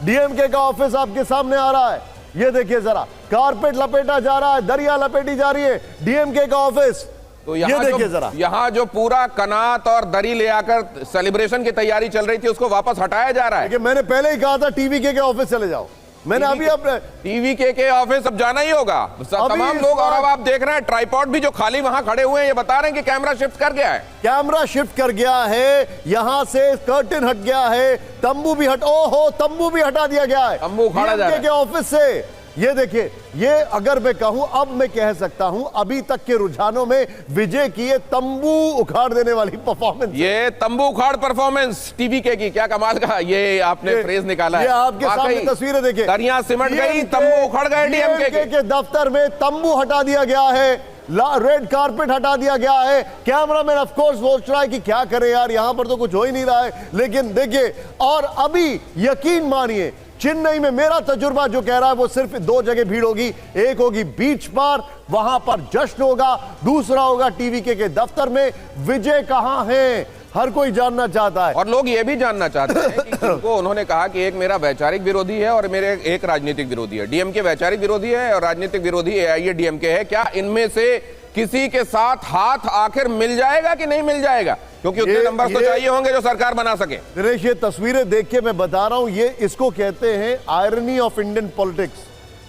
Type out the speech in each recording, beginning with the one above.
DMK का office आपके सामने आ रहा है, ये देखिए जरा, कारपेट लपेटा जा रहा है, दरिया लपेटी जा रही है, डीएमके का ऑफिस। तो ये देखिए जरा, यहाँ जो पूरा कनात और दरी ले आकर सेलिब्रेशन की तैयारी चल रही थी उसको वापस हटाया जा रहा है। मैंने पहले ही कहा था टीवीके के ऑफिस चले जाओ, मैंने अभी अपने टीवीके के ऑफिस अब जाना ही होगा तमाम लोग। और अब आप देख रहे हैं ट्राइपॉड भी जो खाली वहां खड़े हुए हैं ये बता रहे हैं कि कैमरा शिफ्ट कर गया है, कैमरा शिफ्ट कर गया है, यहां से कर्टेन हट गया है, तंबू भी ओहो तंबू भी हटा दिया गया है, तंबू उखाड़ा जा रहा है के ऑफिस से। ये देखिए, ये अगर मैं कहूं, अब मैं कह सकता हूं अभी तक के रुझानों में विजय की ये तंबू उखाड़ देने वाली परफॉर्मेंस, ये तंबू उखाड़ परफॉर्मेंस टीवीके की, क्या कमाल का ये आपने फ्रेज निकाला है। ये आपके सामने तस्वीरें देखिए, दरिया सिमट गई, तंबू उखड़ गए डीएमके के दफ्तर में, तंबू हटा दिया गया है, रेड कारपेट हटा दिया गया है। कैमरामैन ऑफ कोर्स सोच रहा है कि क्या करें यार, यहां पर तो कुछ हो ही नहीं रहा है, लेकिन देखिए, और अभी यकीन मानिए चेन्नई में मेरा तजुर्बा जो कह रहा है वो सिर्फ दो जगह भीड़ होगी, एक होगी बीच पर, वहां पर जश्न होगा, दूसरा होगा टीवीके के दफ्तर में। विजय कहां है हर कोई जानना चाहता है, और लोग ये भी जानना चाहते हैं कि किनको उन्होंने कहा कि एक मेरा वैचारिक विरोधी है और मेरे एक राजनीतिक विरोधी है। डीएमके वैचारिक विरोधी है और राजनीतिक विरोधी एआईएडीएमके है। क्या इनमें से किसी के साथ हाथ आखिर मिल जाएगा कि नहीं मिल जाएगा? क्योंकि उतने नंबर तो चाहिए होंगे जो सरकार बना सके। दिनेश, ये तस्वीरें देख के मैं बता रहा हूं, ये इसको कहते हैं आयरनी ऑफ इंडियन पॉलिटिक्स।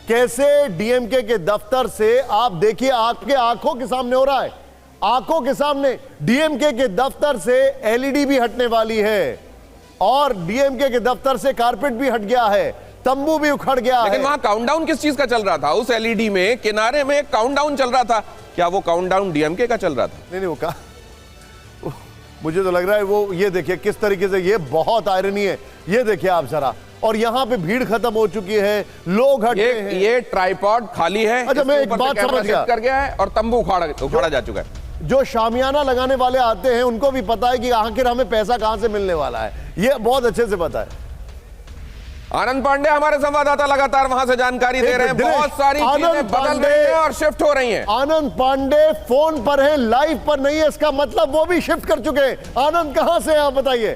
कैसे डीएमके के दफ्तर से, आप देखिए, आपके आंखों के सामने हो रहा है, आंखों के सामने डीएमके के दफ्तर से एलईडी भी हटने वाली है और डीएमके के दफ्तर से कारपेट भी हट गया है, तंबू भी उखड़ गया है। लेकिन वहां काउंटडाउन किस चीज का चल रहा था? उस एलईडी में किनारे में काउंटडाउन चल रहा था, क्या वो काउंटडाउन डीएमके का चल रहा था? नहीं, वो कहा, मुझे तो लग रहा है वो, ये देखिए किस तरीके से, ये बहुत आयरनी है, ये देखिए आप जरा, और यहां पे भीड़ खत्म हो चुकी है, लोग हटे हैं। ये ट्राइपॉड खाली है, अच्छा मैं एक बात समझ गया, कर गया है और तंबू उखाड़ा जा चुका है। जो शामियाना लगाने वाले आते हैं उनको भी पता है कि आखिर हमें पैसा कहां से मिलने वाला है, ये बहुत अच्छे से पता है। आनंद पांडे हमारे संवाददाता लगातार वहां से जानकारी दे रहे हैं, बहुत सारी चीजें बदल रही हैं और शिफ्ट हो रही हैं। आनंद पांडे फोन पर है, लाइव पर नहीं है, इसका मतलब वो भी शिफ्ट कर चुके हैं। आनंद कहां से, आप बताइए।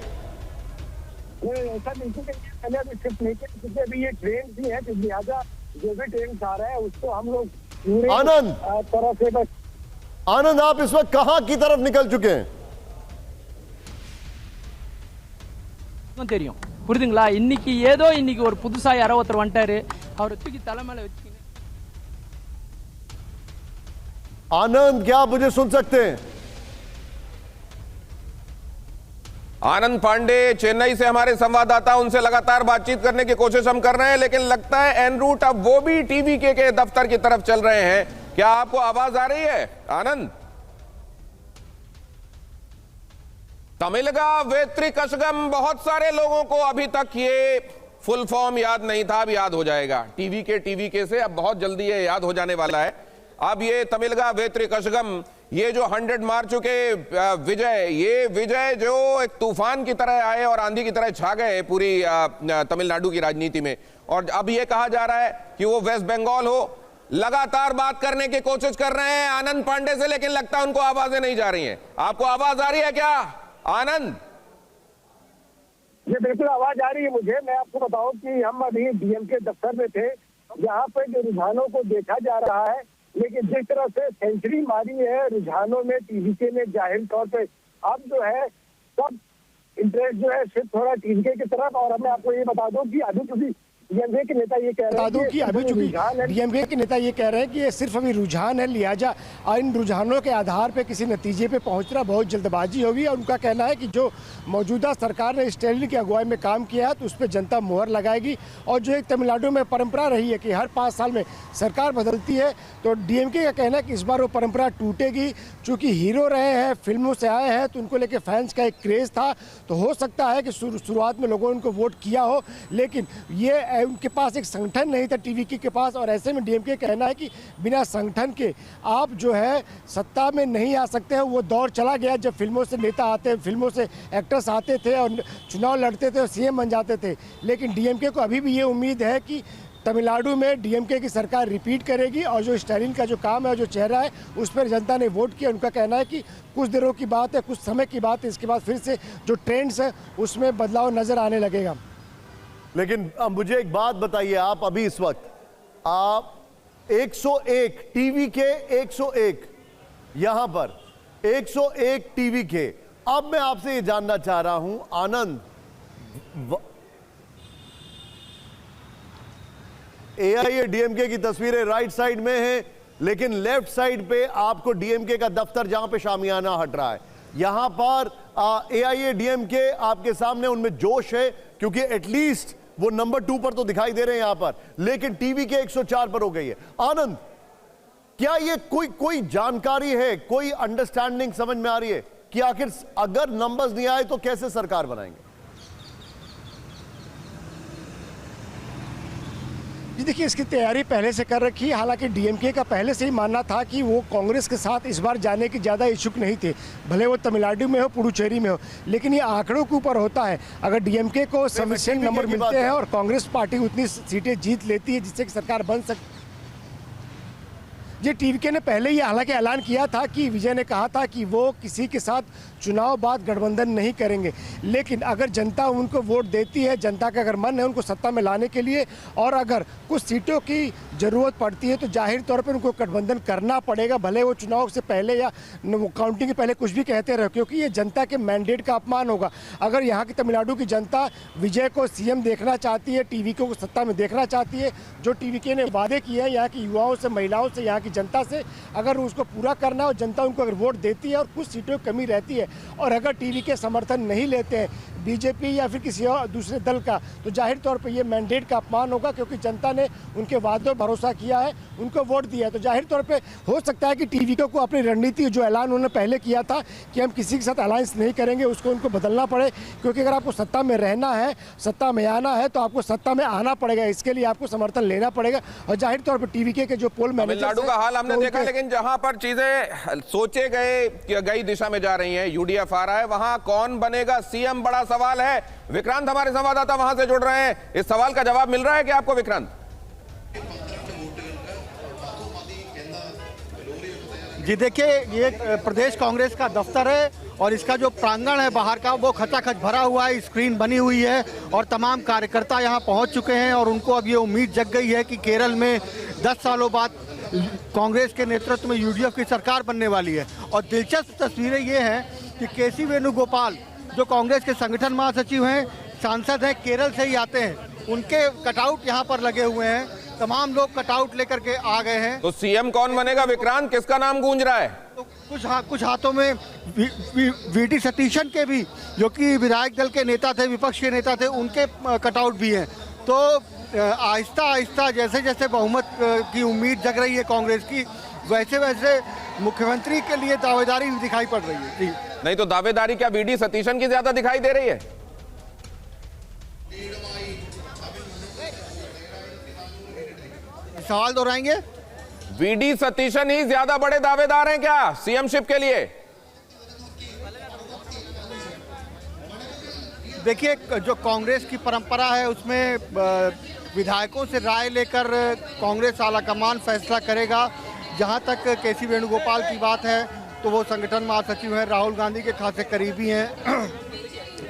ऐसा पहले अभी शिफ्ट नहीं किया क्योंकि अभी ये ट्रेन भी है, लिहाजा जो भी ट्रेन आ रहा है उसको हम लोग आनंद तरह से बस। आनंद, आप इस वक्त कहां की तरफ निकल चुके हैं? தெரியும், புரியுதுங்களா? இன்னைக்கு ஏதோ இன்னைக்கு ஒரு புதுசா யாரோ ஒருத்தர் வந்துட்டாரு, அவர் தூக்கி தலைமையில வச்சுக்கிங்க। आनंद, क्या आप मुझे सुन सकते हैं? आनंद पांडे चेन्नई से हमारे संवाददाता, उनसे लगातार बातचीत करने की कोशिश हम कर रहे हैं, लेकिन लगता है एन रूट अब वो भी टीवीके के दफ्तर की तरफ चल रहे हैं। क्या आपको आवाज आ रही है आनंद? तमिलगा वेत्री कशगम, बहुत सारे लोगों को अभी तक ये फुल फॉर्म याद नहीं था, अब याद हो जाएगा। टीवीके से अब बहुत जल्दी ये याद हो जाने वाला है। अब ये तमिलगा वेत्री कशगम, ये जो 100 मार चुके विजय, ये विजय जो एक तूफान की तरह आए और आंधी की तरह छा गए पूरी तमिलनाडु की राजनीति में। और अब ये कहा जा रहा है कि वो वेस्ट बंगाल हो, लगातार बात करने की कोशिश कर रहे हैं आनंद पांडे से, लेकिन लगता है उनको आवाजें नहीं जा रही हैं। आपको आवाज आ रही है क्या आनंद? ये बिल्कुल आवाज आ रही है मुझे। मैं आपको बताऊं कि हम अभी डीएमके दफ्तर में थे, यहाँ पे जो रुझानों को देखा जा रहा है, लेकिन जिस तरह से सेंचुरी मारी है रुझानों में टीवीके ने, जाहिर तौर पे अब जो है सब इंटरेस्ट जो है सिर्फ थोड़ा टीवीके की तरफ। और मैं आपको ये बता दूं कि अभी क्योंकि डीएमके के नेता ये कह रहे हैं कि अभी चूंकि डीएमके के नेता ये कह रहे हैं कि ये सिर्फ अभी रुझान है, लिहाजा इन रुझानों के आधार पे किसी नतीजे पे पहुंचना बहुत जल्दबाजी होगी। और उनका कहना है कि जो मौजूदा सरकार ने स्टैलिन की अगुवाई में काम किया है तो उस पर जनता मुहर लगाएगी। और जो एक तमिलनाडु में परंपरा रही है कि हर 5 साल में सरकार बदलती है, तो डीएमके का कहना है कि इस बार वो परंपरा टूटेगी। चूँकि हीरो रहे हैं, फिल्मों से आए हैं, तो उनको लेकर फैंस का एक क्रेज़ था, तो हो सकता है कि शुरुआत में लोगों ने उनको वोट किया हो, लेकिन ये उनके पास एक संगठन नहीं था टीवीके के पास। और ऐसे में डीएमके कहना है कि बिना संगठन के आप जो है सत्ता में नहीं आ सकते हैं। वो दौर चला गया जब फिल्मों से नेता आते, फिल्मों से एक्टर्स आते थे और चुनाव लड़ते थे और सीएम बन जाते थे। लेकिन डीएमके को अभी भी ये उम्मीद है कि तमिलनाडु में डीएमके की सरकार रिपीट करेगी और जो स्टैलिन का जो काम है, जो चेहरा है, उस पर जनता ने वोट किया। उनका कहना है कि कुछ दिनों की बात है, कुछ समय की बात है, इसके बाद फिर से जो ट्रेंड्स है उसमें बदलाव नजर आने लगेगा। लेकिन अब मुझे एक बात बताइए, आप अभी इस वक्त आप 101 टीवी के 101 यहां पर 101 टीवी के, अब मैं आपसे ये जानना चाह रहा हूं आनंद, एआईएडीएमके की तस्वीरें राइट साइड में हैं, लेकिन लेफ्ट साइड पे आपको डीएमके का दफ्तर जहां पे शामियाना हट रहा है, यहां पर एआईएडीएमके आपके सामने, उनमें जोश है क्योंकि एटलीस्ट वो नंबर 2 पर तो दिखाई दे रहे हैं यहां पर, लेकिन टीवी के 104 पर हो गई है। आनंद, क्या ये कोई जानकारी है, कोई अंडरस्टैंडिंग समझ में आ रही है कि आखिर अगर नंबर्स नहीं आए तो कैसे सरकार बनाएंगे? जी देखिए, इसकी तैयारी पहले से कर रखी है। हालांकि डीएमके का पहले से ही मानना था कि वो कांग्रेस के साथ इस बार जाने की ज़्यादा इच्छुक नहीं थे, भले वो तमिलनाडु में हो, पुडुचेरी में हो, लेकिन ये आंकड़ों के ऊपर होता है। अगर डीएमके को सफिशिएंट नंबर मिलते हैं और कांग्रेस पार्टी उतनी सीटें जीत लेती है जिससे कि सरकार बन सकती। ये टीवीके ने पहले ही हालांकि ऐलान किया था कि विजय ने कहा था कि वो किसी के साथ चुनाव बाद गठबंधन नहीं करेंगे, लेकिन अगर जनता उनको वोट देती है, जनता का अगर मन है उनको सत्ता में लाने के लिए, और अगर कुछ सीटों की ज़रूरत पड़ती है तो जाहिर तौर पर उनको गठबंधन करना पड़ेगा, भले वो चुनाव से पहले या काउंटिंग के पहले कुछ भी कहते रहे, क्योंकि ये जनता के मैंडेट का अपमान होगा। अगर यहाँ की तमिलनाडु की जनता विजय को सीएम देखना चाहती है, टीवीके को सत्ता में देखना चाहती है, जो टीवीके ने वादे किए हैं यहाँ की युवाओं से, महिलाओं से, यहाँ की जनता से, अगर उसको पूरा करना है और जनता उनको अगर वोट देती है और कुछ सीटों की कमी रहती है, और अगर टीवीके समर्थन नहीं लेते हैं बीजेपी या फिर किसी और दूसरे दल का, तो जाहिर तौर पे ये मैंडेट का अपमान होगा, क्योंकि जनता ने उनके वादों पर भरोसा किया है, उनको वोट दिया है। तो जाहिर तौर पे हो सकता है कि टीवीके को अपनी रणनीति, जो ऐलान उन्होंने पहले किया था कि हम किसी के साथ अलायंस नहीं करेंगे, उसको उनको बदलना पड़े, क्योंकि अगर आपको सत्ता में रहना है, सत्ता में आना है, तो आपको सत्ता में आना पड़ेगा, इसके लिए आपको समर्थन लेना पड़ेगा। और जाहिर तौर पर टीवीके के जो पोल मैनेजर, तमिलनाडु का हाल हमने देखा, लेकिन जहां पर चीजें सोचे गई दिशा में जा रही हैं, यूडीएफ आ रहा है, वहां कौन बनेगा सीएम, बड़ा सवाल है। विक्रांत हमारे संवाददाता वहां से जुड़ रहे हैं, इस सवाल का जवाब मिल रहा है क्या आपको विक्रांत? जी देखिए, ये प्रदेश कांग्रेस का दफ्तर है और इसका जो प्रांगण है बाहर का वो खचाखच भरा हुआ है, स्क्रीन बनी हुई है और तमाम कार्यकर्ता यहाँ पहुँच चुके हैं और उनको अब ये उम्मीद जग गई है कि केरल में 10 सालों बाद कांग्रेस के नेतृत्व में यूडीएफ की सरकार बनने वाली है। और दिलचस्प तस्वीरें ये हैं कि केसी वेणुगोपाल जो कांग्रेस के संगठन महासचिव हैं, सांसद हैं, केरल से ही आते हैं, उनके कटआउट यहाँ पर लगे हुए हैं, तमाम लोग कटआउट लेकर के आ गए हैं। तो सीएम कौन बनेगा विक्रांत, किसका नाम गूंज रहा है? तो कुछ हाथों में वीडी सतीशन के भी, जो कि विधायक दल के नेता थे, विपक्ष के नेता थे, उनके कटआउट भी हैं। तो आहिस्ता आहिस्ता जैसे जैसे बहुमत की उम्मीद जग रही है कांग्रेस की, वैसे वैसे मुख्यमंत्री के लिए दावेदारी दिखाई पड़ रही है। जी नहीं तो दावेदारी क्या वीडी सतीशन की ज्यादा दिखाई दे रही है? सवाल दोहराएंगे? वीडी सतीशन ही ज्यादा बड़े दावेदार हैं क्या सीएमशिप के लिए? देखिए, जो कांग्रेस की परंपरा है उसमें विधायकों से राय लेकर कांग्रेस आलाकमान फैसला करेगा। जहां तक केसी वेणुगोपाल की बात है तो वो संगठन महासचिव हैं, राहुल गांधी के खासे करीबी हैं,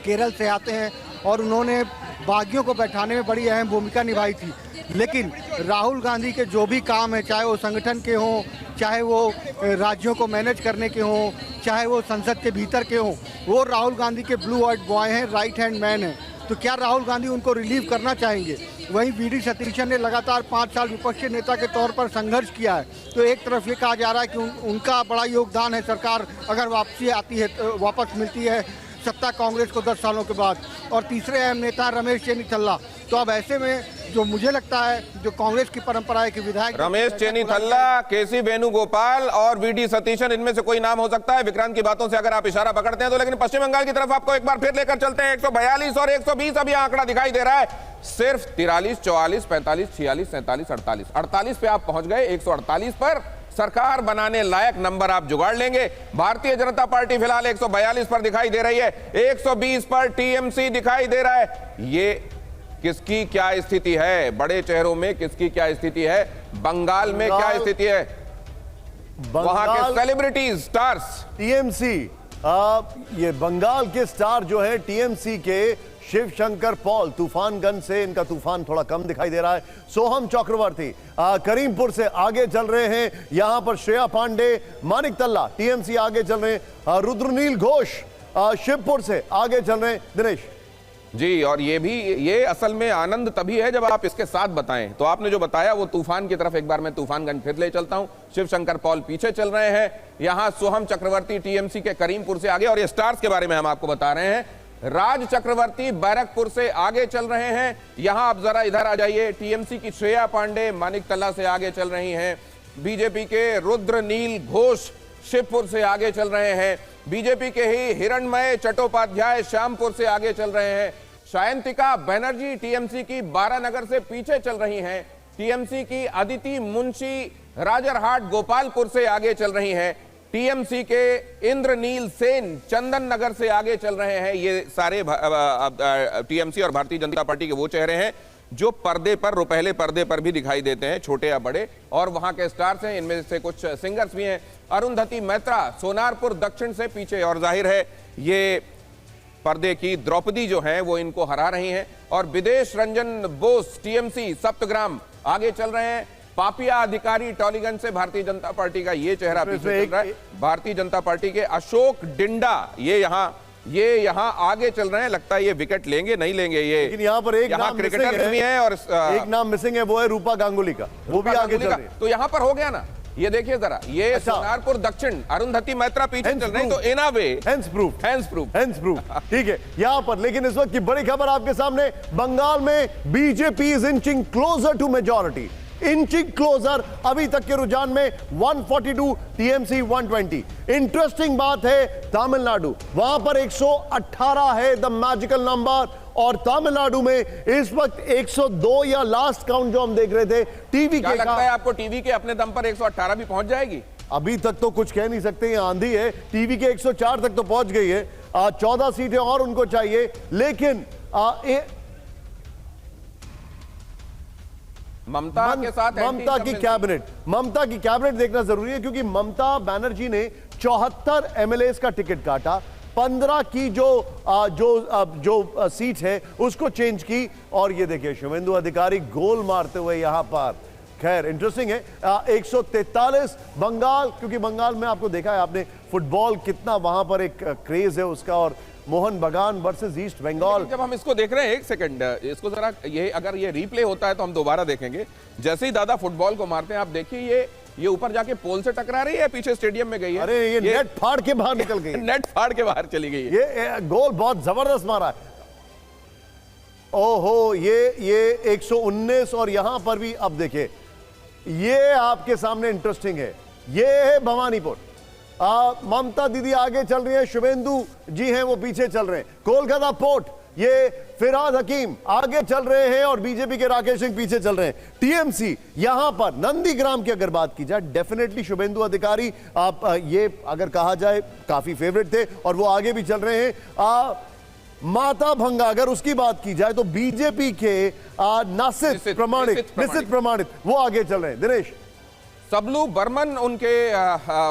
केरल से आते हैं और उन्होंने बागियों को बैठाने में बड़ी अहम भूमिका निभाई थी। लेकिन राहुल गांधी के जो भी काम है, चाहे वो संगठन के हों, चाहे वो राज्यों को मैनेज करने के हों, चाहे वो संसद के भीतर के हों, वो राहुल गांधी के ब्लू आइड बॉय हैं, राइट हैंड मैन हैं। तो क्या राहुल गांधी उनको रिलीव करना चाहेंगे? वहीं वीडी सतीशन ने लगातार 5 साल विपक्षी नेता के तौर पर संघर्ष किया है। तो एक तरफ ये कहा जा रहा है कि उनका बड़ा योगदान है, सरकार अगर वापसी आती है, वापस मिलती है सत्ता कांग्रेस को 10 सालों के बाद। और तीसरे अहम नेता रमेश चेन्नीथल्ला। तो अब ऐसे में जो मुझे लगता है, जो कांग्रेस की परंपरा है कि विधायक रमेश चेन्नीथल्ला, केसी वेणुगोपाल और वीडी सतीशन, इनमें से कोई नाम हो सकता है विक्रांत की बातों से अगर आप इशारा पकड़ते हैं तो। लेकिन पश्चिम बंगाल की तरफ आपको एक बार फिर लेकर चलते हैं। 142 और 120 अभी आंकड़ा दिखाई दे रहा है, सिर्फ 43, 44, 45, 46, 47, 48, 48 पे आप पहुंच गए। 148 पर सरकार बनाने लायक नंबर आप जुगाड़ लेंगे। भारतीय जनता पार्टी फिलहाल 142 पर दिखाई दे रही है, 120 पर टीएमसी दिखाई दे रहा है। ये किसकी क्या स्थिति है? बड़े चेहरों में किसकी क्या स्थिति है? बंगाल में क्या स्थिति है? वहां के सेलिब्रिटीज, स्टार्स, टीएमसी, ये बंगाल के स्टार जो है टीएमसी के शिव शंकर पॉल तूफानगंज से, इनका तूफान थोड़ा कम दिखाई दे रहा है। सोहम चक्रवर्ती करीमपुर से आगे चल रहे हैं। यहां पर श्रेया पांडे मानिक तल्ला टीएमसी आगे चल रहे हैं। रुद्रनील घोष शिवपुर से आगे चल रहे हैं। दिनेश जी, और ये असल में आनंद तभी है जब आप इसके साथ बताएं। तो आपने जो बताया वो तूफान की तरफ एक बार मैं तूफानगंज फिर ले चलता हूं। शिव शंकर पॉल पीछे चल रहे हैं, यहां सोहम चक्रवर्ती टीएमसी के करीमपुर से आगे, और ये स्टार्स के बारे में हम आपको बता रहे हैं। राज चक्रवर्ती बैरकपुर से आगे चल रहे हैं। यहां आप जरा इधर आ जाइए। टीएमसी की श्रेया पांडे मानिकतला से आगे चल रही हैं। बीजेपी के रुद्रनील घोष शिवपुर से आगे चल रहे हैं। बीजेपी के ही हिरणमय चट्टोपाध्याय श्यामपुर से आगे चल रहे हैं। सायंतिका बनर्जी टीएमसी की बारानगर से पीछे चल रही हैं। टीएमसी की अदिति मुंशी राजरहाट गोपालपुर से आगे चल रही हैं। टीएमसी के इंद्रनील सेन चंदन नगर से आगे चल रहे हैं। ये सारे टीएमसी और भारतीय जनता पार्टी के वो चेहरे हैं जो पर्दे पर, रुपहले पर्दे पर भी दिखाई देते हैं, छोटे या बड़े, और वहां के स्टार्स हैं। इनमें से कुछ सिंगर्स भी हैं। अरुंधति मैत्रा सोनारपुर दक्षिण से पीछे, और जाहिर है ये पर्दे की द्रौपदी जो है वो इनको हरा रही हैं। और विदेश रंजन बोस टीएमसी सप्तग्राम आगे चल रहे हैं। पापिया अधिकारी टॉलीगंज से भारतीय जनता पार्टी का ये चेहरा पीछे चल रहा है। भारतीय जनता पार्टी के अशोक डिंडा ये यहाँ आगे चल रहे हैं। लगता है ये विकेट लेंगे, नहीं लेंगे ये, लेकिन यहाँ पर एक नाम क्रिकेटर भी है और एक नाम मिसिंग है, वो है रूपा गांगुली का, वो भी आगे चल रही है। तो यहाँ पर हो गया ना, ये देखिए जरा, ये अच्छा। सोनारपुर दक्षिण अरुंधति मैत्रा पीछे चल रही, तो इन अ वे हैंड्स प्रूफ ठीक है यहाँ पर। लेकिन इस वक्त की बड़ी खबर आपके सामने, बंगाल में BJP is inching closer to majority, inching closer. अभी तक के रुझान में 142, टीएमसी 120। इंटरेस्टिंग बात है तमिलनाडु, वहां पर 118 है द मैजिकल नंबर, और तमिलनाडु में इस वक्त 102 या लास्ट काउंट जो हम देख रहे थे टीवी क्या के, लगता है आपको टीवी के अपने दम पर 118 भी पहुंच जाएगी? अभी तक तो कुछ कह नहीं सकते, ये आंधी है। टीवी के 104 तक तो पहुंच गई है। 14 सीटें और उनको चाहिए, लेकिन ममता के साथ ममता की कैबिनेट देखना जरूरी है, क्योंकि ममता बनर्जी ने 74 एमएलए का टिकट काटा, 15 की जो सीट है उसको चेंज की, और ये देखिए शुभेंदु अधिकारी गोल मारते हुए यहां पर। खैर इंटरेस्टिंग है। 143 बंगाल, क्योंकि बंगाल में आपको देखा है आपने फुटबॉल कितना वहां पर एक क्रेज है उसका, और मोहन बगान वर्सेस ईस्ट बंगाल। जब हम इसको देख रहे हैं, एक सेकंड इसको जरा, ये अगर ये रिप्ले होता है तो हम दोबारा देखेंगे। जैसे ही दादा फुटबॉल को मारते हैं, आप देखिए ये ऊपर जाके पोल से टकरा रही है, पीछे स्टेडियम में गई है। अरे ये नेट फाड़ के बाहर निकल गई नेट फाड़ के बाहर चली गई है। ये गोल बहुत जबरदस्त मारा है। ओहो, ये 119, और यहां पर भी अब देखिए, ये आपके सामने इंटरेस्टिंग है। ये है भवानीपुर, ममता दीदी आगे चल रही है, शुभेंदु जी हैं वो पीछे चल रहे हैं। कोलकाता पोर्ट, ये फिराद हकीम आगे चल रहे हैं, और बीजेपी के राकेश सिंह पीछे चल रहे हैं। टीएमसी यहां पर नंदीग्राम की अगर बात की जाए, डेफिनेटली शुभेंदु अधिकारी आप ये अगर कहा जाए काफी फेवरेट थे, और वो आगे भी चल रहे हैं। माता भंगा अगर उसकी बात की जाए तो बीजेपी के निश्चित प्रमाणित वो आगे चल रहे हैं। दिनेश, सबलू बर्मन उनके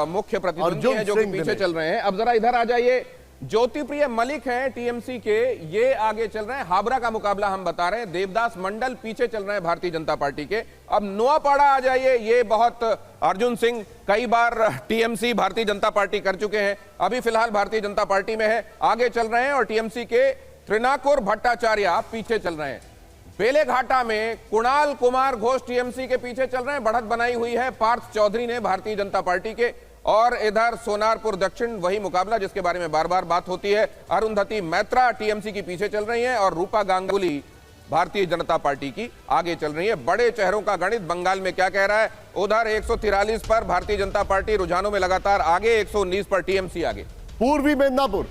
मुख्य प्रतिद्वंदी हैं जो कि पीछे चल रहे हैं। अब जरा इधर आ जाइए, ज्योतिप्रिय मलिक हैं टीएमसी के, ये आगे चल रहे हैं। हाबरा का मुकाबला हम बता रहे हैं। देवदास मंडल पीछे चल रहे हैं भारतीय जनता पार्टी के। अब नोआपाड़ा आ जाइए, ये बहुत, अर्जुन सिंह कई बार टीएमसी भारतीय जनता पार्टी कर चुके हैं, अभी फिलहाल भारतीय जनता पार्टी में है, आगे चल रहे हैं। और टीएमसी के त्रिनाकुर भट्टाचार्य पीछे चल रहे हैं। बेलेघाटा में कुणाल कुमार घोष टीएमसी के पीछे चल रहे हैं, बढ़त बनाई हुई है पार्थ चौधरी ने भारतीय जनता पार्टी के। और इधर सोनारपुर दक्षिण वही मुकाबला जिसके बारे में बार बार बात होती है। अरुंधति मैत्रा टीएमसी की पीछे चल रही हैं, और रूपा गांगुली भारतीय जनता पार्टी की आगे चल रही है। बड़े चेहरों का गणित बंगाल में क्या कह रहा है? उधर 143 पर भारतीय जनता पार्टी रुझानों में लगातार आगे, 119 पर टीएमसी आगे। पूर्वी मेदिनीपुर,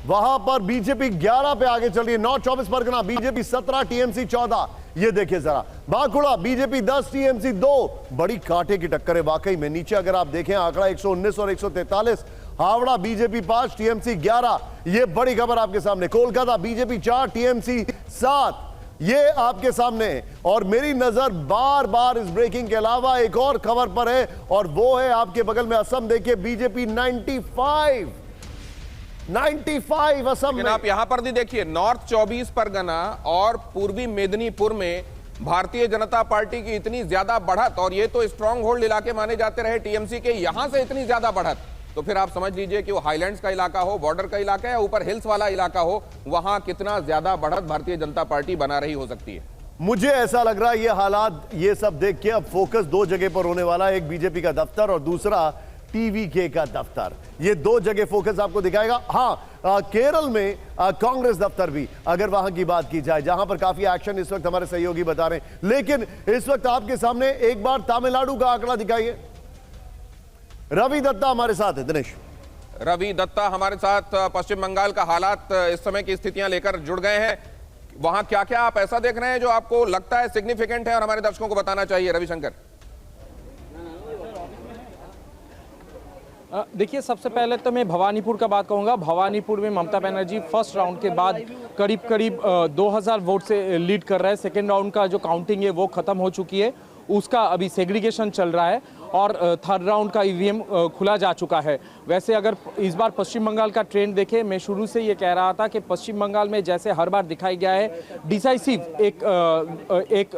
वहां पर बीजेपी 11 पे आगे चल रही है। North 24 Pargana BJP 17, TMC 14। ये देखिए जरा, बांकुड़ा बीजेपी 10, टीएमसी 2। बड़ी कांटे की टक्कर है वाकई में। नीचे अगर आप देखें आंकड़ा 119 और 143। Howrah BJP 5, TMC 11। ये बड़ी खबर आपके सामने। Kolkata BJP 4, TMC 7। ये आपके सामने है। और मेरी नजर बार बार इस ब्रेकिंग के अलावा एक और खबर पर है, और वो है आपके बगल में असम। देखिए बीजेपी 95 95 असम लेकिन में। आप यहां पर भी देखिए, नॉर्थ 24 परगना और पूर्वी मेदिनीपुर में भारतीय जनता पार्टी की इतनी ज्यादा बढ़त, और ये तो स्ट्रॉन्ग होल्ड इलाके माने जाते रहे टीएमसी के, यहां से इतनी ज्यादा बढ़त, तो फिर आप समझ लीजिए कि वो हाईलैंड्स का इलाका हो, बॉर्डर का इलाका या ऊपर हिल्स वाला इलाका हो, वहां कितना ज्यादा बढ़त भारतीय जनता पार्टी बना रही हो सकती है। मुझे ऐसा लग रहा है ये हालात, ये सब देख के अब फोकस दो जगह पर होने वाला है, एक बीजेपी का दफ्तर और दूसरा टीवीके का दफ्तर। ये दो जगह फोकस आपको दिखाएगा। हाँ, केरल में कांग्रेस दफ्तर भी, अगर वहां की बात की जाए, जहां पर काफी एक्शन इस वक्त हमारे सहयोगी बता रहे हैं। लेकिन इस वक्त आपके सामने एक बार तमिलनाडु का आंकड़ा दिखाइए। रवि दत्ता हमारे साथ है। दिनेश, रवि दत्ता हमारे साथ पश्चिम बंगाल का हालात, इस समय की स्थितियां लेकर जुड़ गए हैं। वहां क्या क्या आप ऐसा देख रहे हैं जो आपको लगता है सिग्निफिकेंट है और हमारे दर्शकों को बताना चाहिए? रविशंकर। देखिए, सबसे पहले तो मैं भवानीपुर का बात कहूँगा। भवानीपुर में ममता बनर्जी फर्स्ट राउंड के बाद करीब 2000 वोट से लीड कर रहा है। सेकेंड राउंड का जो काउंटिंग है वो खत्म हो चुकी है, उसका अभी सेग्रीगेशन चल रहा है और थर्ड राउंड का ईवीएम खुला जा चुका है। वैसे अगर इस बार पश्चिम बंगाल का ट्रेंड देखें, मैं शुरू से ये कह रहा था कि पश्चिम बंगाल में जैसे हर बार दिखाई गया है डिसाइसिव एक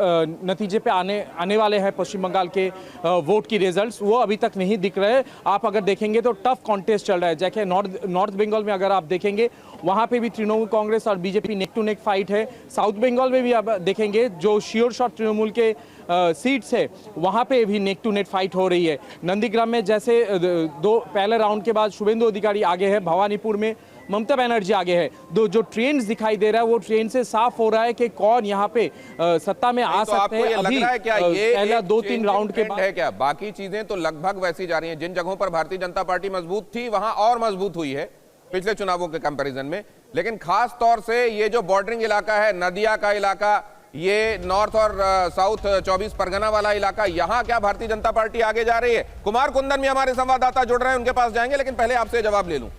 नतीजे पे आने वाले हैं पश्चिम बंगाल के वोट की रिजल्ट्स, वो अभी तक नहीं दिख रहे। आप अगर देखेंगे तो टफ कॉन्टेस्ट चल रहा है। जैसे नॉर्थ बंगाल में अगर आप देखेंगे, वहाँ पे भी तृणमूल कांग्रेस और BJP neck to neck fight है। साउथ बंगाल में भी आप देखेंगे जो श्योर शॉट तृणमूल के सीट्स है, वहाँ पे भी नेक टू नेक फाइट हो रही है। नंदीग्राम में जैसे पहले राउंड के बाद शुभेंदु अधिकारी आगे है, भवानीपुर में ममता बनर्जी आगे है। जो ट्रेंड्स दिखाई दे रहा है वो ट्रेंड से साफ हो रहा है कि कौन यहाँ पे सत्ता में आ सकते हैं। अभी पहला 2-3 राउंड के बाद है क्या? बाकी चीजें तो लगभग वैसी जा रही हैं। जिन जगहों पर भारतीय जनता पार्टी मजबूत थी वहां और मजबूत हुई है पिछले चुनावों के कंपैरिजन में। लेकिन खास तौर से ये जो बॉर्डरिंग इलाका है, नदिया का इलाका, ये नॉर्थ और साउथ 24 परगना वाला इलाका, यहां क्या भारतीय जनता पार्टी आगे जा रही है? कुमार कुंदन भी हमारे संवाददाता जुड़ रहे हैं, उनके पास जाएंगे, लेकिन पहले आपसे जवाब ले लूं।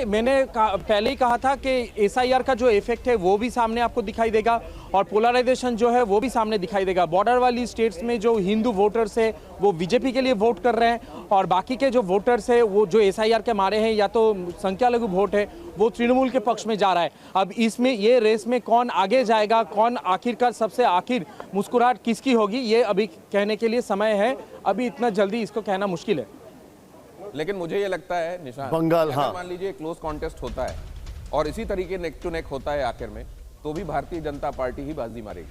मैंने पहले ही कहा था कि एसआईआर का जो इफेक्ट है वो भी सामने आपको दिखाई देगा और पोलराइजेशन जो है वो भी सामने दिखाई देगा। बॉर्डर वाली स्टेट्स में जो हिंदू वोटर्स है वो बीजेपी के लिए वोट कर रहे हैं और बाकी के जो वोटर्स है वो जो एसआईआर के मारे हैं या तो संख्या लघु वोट है वो तृणमूल के पक्ष में जा रहा है। अब इसमें ये रेस में कौन आगे जाएगा, कौन आखिरकार सबसे आखिर मुस्कुराहट किसकी होगी, ये अभी कहने के लिए समय है। अभी इतना जल्दी इसको कहना मुश्किल है। लेकिन मुझे ये लगता है निशान, बंगाल, हाँ, मान लीजिए क्लोज कॉन्टेस्ट होता है और इसी तरीके नेक टू नेक होता है आखिर में, तो भी भारतीय जनता पार्टी ही बाजी मारेगी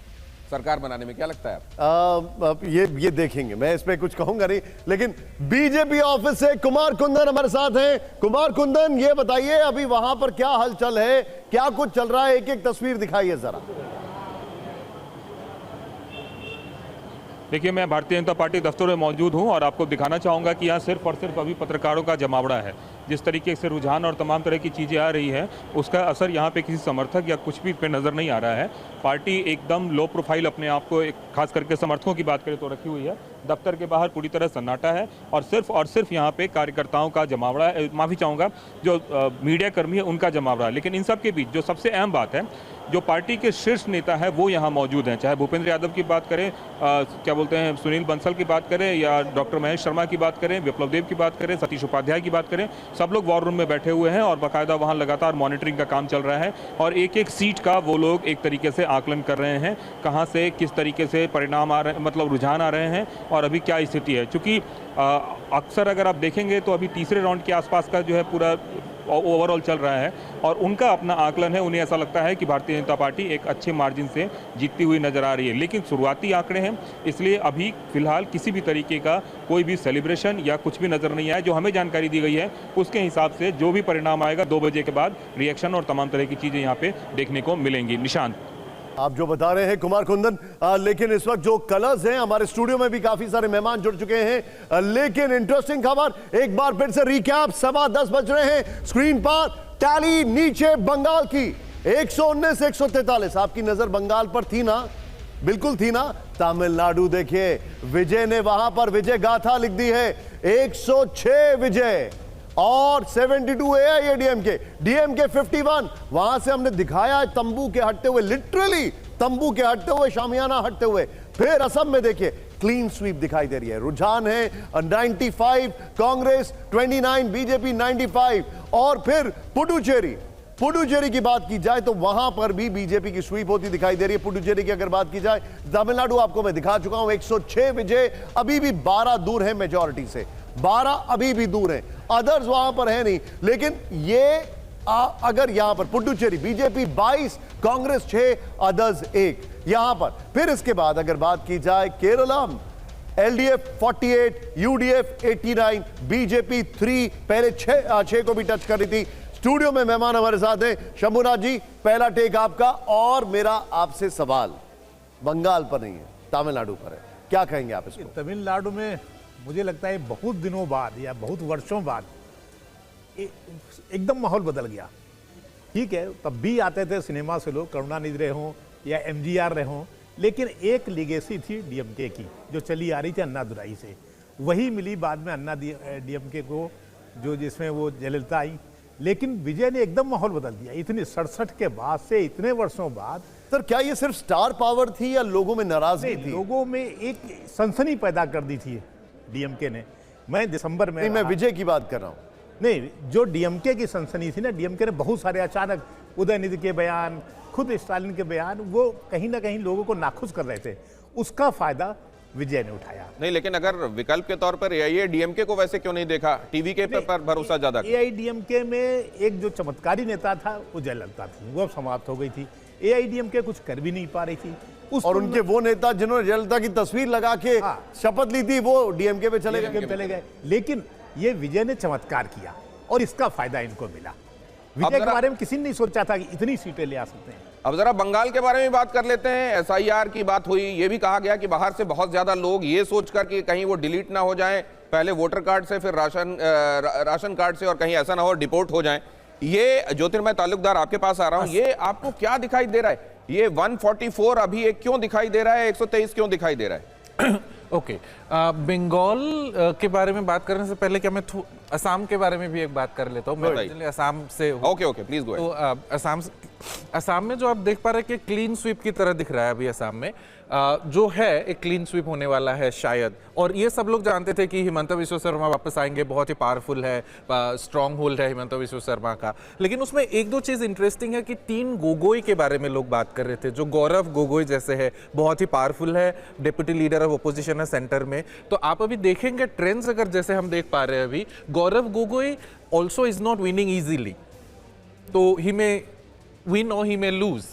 सरकार बनाने में। क्या लगता है आप? ये देखेंगे, मैं इस पे कुछ कहूंगा नहीं। लेकिन बीजेपी ऑफिस से कुमार कुंदन हमारे साथ हैं। कुमार कुंदन, ये बताइए अभी वहां पर क्या हलचल है, क्या कुछ चल रहा है, एक एक तस्वीर दिखाइए जरा। देखिए, मैं भारतीय जनता पार्टी दफ्तर में मौजूद हूं और आपको दिखाना चाहूँगा कि यहाँ सिर्फ और सिर्फ अभी पत्रकारों का जमावड़ा है। जिस तरीके से रुझान और तमाम तरह की चीज़ें आ रही हैं उसका असर यहाँ पे किसी समर्थक या कुछ भी पे नज़र नहीं आ रहा है। पार्टी एकदम लो प्रोफाइल अपने आप को, खास करके समर्थकों की बात करें तो रखी हुई है। दफ्तर के बाहर पूरी तरह सन्नाटा है और सिर्फ यहाँ पे कार्यकर्ताओं का जमावड़ा है, माफ़ी चाहूँगा जो मीडिया कर्मी है उनका जमावड़ा है। लेकिन इन सब के बीच जो सबसे अहम बात है, जो पार्टी के शीर्ष नेता है वो यहाँ मौजूद हैं। चाहे भूपेंद्र यादव की बात करें, क्या बोलते हैं, सुनील बंसल की बात करें, या डॉक्टर महेश शर्मा की बात करें, विप्लव देव की बात करें, सतीश उपाध्याय की बात करें, सब लोग वॉर रूम में बैठे हुए हैं और बाकायदा वहाँ लगातार मॉनिटरिंग का काम चल रहा है और एक एक सीट का वो लोग एक तरीके से आकलन कर रहे हैं, कहाँ से किस तरीके से परिणाम आ रहे हैं, मतलब रुझान आ रहे हैं और अभी क्या स्थिति है। चूँकि अक्सर अगर आप देखेंगे तो अभी तीसरे राउंड के आसपास का जो है पूरा ओवरऑल चल रहा है और उनका अपना आकलन है। उन्हें ऐसा लगता है कि भारतीय जनता पार्टी एक अच्छे मार्जिन से जीतती हुई नजर आ रही है। लेकिन शुरुआती आंकड़े हैं, इसलिए अभी फिलहाल किसी भी तरीके का कोई भी सेलिब्रेशन या कुछ भी नजर नहीं आया। जो हमें जानकारी दी गई है उसके हिसाब से जो भी परिणाम आएगा 2 बजे के बाद रिएक्शन और तमाम तरह की चीज़ें यहाँ पे देखने को मिलेंगी। निशांत, आप जो बता रहे हैं कुमार कुंदन, लेकिन इस वक्त जो कलर्स हैं, हमारे स्टूडियो में भी काफी सारे मेहमान जुड़ चुके हैं। लेकिन इंटरेस्टिंग खबर, एक बार फिर से रिकैप, 10:15 बज रहे हैं। स्क्रीन पर टैली नीचे बंगाल की 119 143। आपकी नजर बंगाल पर थी ना? बिल्कुल थी ना? तमिलनाडु देखिए, विजय ने वहां पर विजय गाथा लिख दी है, 106 विजय और 72 एआईएडीएम के, डीएमके 51। वहां से हमने दिखाया है तंबू के हटते हुए, लिटरली तंबू के हटते हुए, शामियाना हटते हुए। फिर असम में देखिए क्लीन स्वीप दिखाई दे रही है। रुझान है 95 कांग्रेस, 29 बीजेपी, 95। और फिर पुडुचेरी की बात की जाए तो वहां पर भी बीजेपी की स्वीप होती दिखाई दे रही है। पुडुचेरी की अगर बात की जाए, तमिलनाडु आपको मैं दिखा चुका हूं 106 विजय, अभी भी 12 दूर है मेजॉरिटी से, 12 अभी भी दूर है, अदर्स वहां पर है नहीं। लेकिन ये अगर यहां पर पुडुचेरी बीजेपी 22, कांग्रेस 6, अदर्स 1 यहां पर। फिर इसके बाद अगर बात की जाए केरलम, एलडीएफ 48, यूडीएफ 89, बीजेपी 3, पहले 6 को भी टच कर रही थी। स्टूडियो में मेहमान हमारे साथ हैं। शंभुनाथ जी, पहला टेक आपका, और मेरा आपसे सवाल बंगाल पर नहीं है, तमिलनाडु पर है, क्या कहेंगे आप इसको? तमिलनाडु में मुझे लगता है बहुत दिनों बाद या बहुत वर्षों बाद एकदम माहौल बदल गया। ठीक है, तब भी आते थे सिनेमा से लोग, करुणानिधि रहे हों या एमजीआर रहे हों, लेकिन एक लीगेसी थी डीएमके की जो चली आ रही थी अन्नादुराई से, वही मिली बाद में अन्ना डीएमके को, जो जिसमें वो जयललिता आई। लेकिन विजय ने एकदम माहौल बदल दिया, इतनी 67 के बाद से, इतने वर्षों बाद। सर, क्या ये सिर्फ स्टार पावर थी या लोगों में नाराजगी थी? लोगों में एक सनसनी पैदा कर दी थी डीएमके ने। मैं दिसंबर में, मैं विजय की बात कर रहा हूं। नहीं, जो डीएमके की सनसनी थी ना, डीएमके ने बहुत सारे अचानक उदयनिधि के बयान, खुद स्टालिन के बयान, वो कहीं ना कहीं लोगों को नाखुश कर रहे थे, उसका फायदा विजय ने उठाया। नहीं, लेकिन अगर विकल्प के तौर पर एआईएडीएमके को वैसे क्यों नहीं देखा? टीवी के पर भरोसा ज्यादा। एआईडीएमके में एक जो चमत्कारी नेता था वो जयललिता थी, वो अब समाप्त हो गई थी। एआईडीएमके कुछ कर भी नहीं पा रही थी। और उनके वो नेता जिन्होंने जयललिता की तस्वीर लगा के शपथ ली थी, वो डीएमके पे चले गए। लेकिन ये विजय ने चमत्कार किया और इसका फायदा इनको मिला। विजय के बारे में किसी ने नहीं सोचा था कि इतनी सीटें ले आ सकते हैं। अब जरा बंगाल के बारे में बात कर लेते हैं। एसआईआर की बात हुई, ये भी कहा गया कि बाहर से बहुत ज्यादा लोग ये सोचकर कि कहीं वो डिलीट ना हो जाएं, पहले वोटर कार्ड से, फिर राशन कार्ड से, और कहीं ऐसा ना हो डिपोर्ट हो जाएं। ये ज्योतिर्मय तालुकदार, आपके पास आ रहा हूं, ये आपको क्या दिखाई दे रहा है? ये 144 अभी एक क्यों दिखाई दे रहा है, 123 क्यों दिखाई दे रहा है? ओके, बंगाल के बारे में बात करने से पहले क्या मैं असम के बारे में भी एक बात कर लेता हूँ। मैं ओरिजिनली असम से हूँ। Okay, please go. तो असम में जो आप देख पा रहे हैं कि क्लीन स्वीप की तरह दिख रहा है अभी असम में, जो है एक क्लीन स्वीप होने वाला है शायद। और ये सब लोग जानते थे कि हिमंता बिस्वा शर्मा वापस आएंगे, बहुत ही पावरफुल है, स्ट्रॉन्ग होल्ड है हिमंता बिस्वा शर्मा का। लेकिन उसमें एक दो चीज इंटरेस्टिंग है कि 3 गोगोई के बारे में लोग बात कर रहे थे, जो गौरव गोगोई जैसे है, बहुत ही पावरफुल है, डिप्टी लीडर ऑफ ओपोजिशन है सेंटर में। तो आप अभी देखेंगे ट्रेंड्स, अगर जैसे हम देख पा रहे हैं अभी, Gaurav Gogoi also is not winning easily, तो ही मे win or he may lose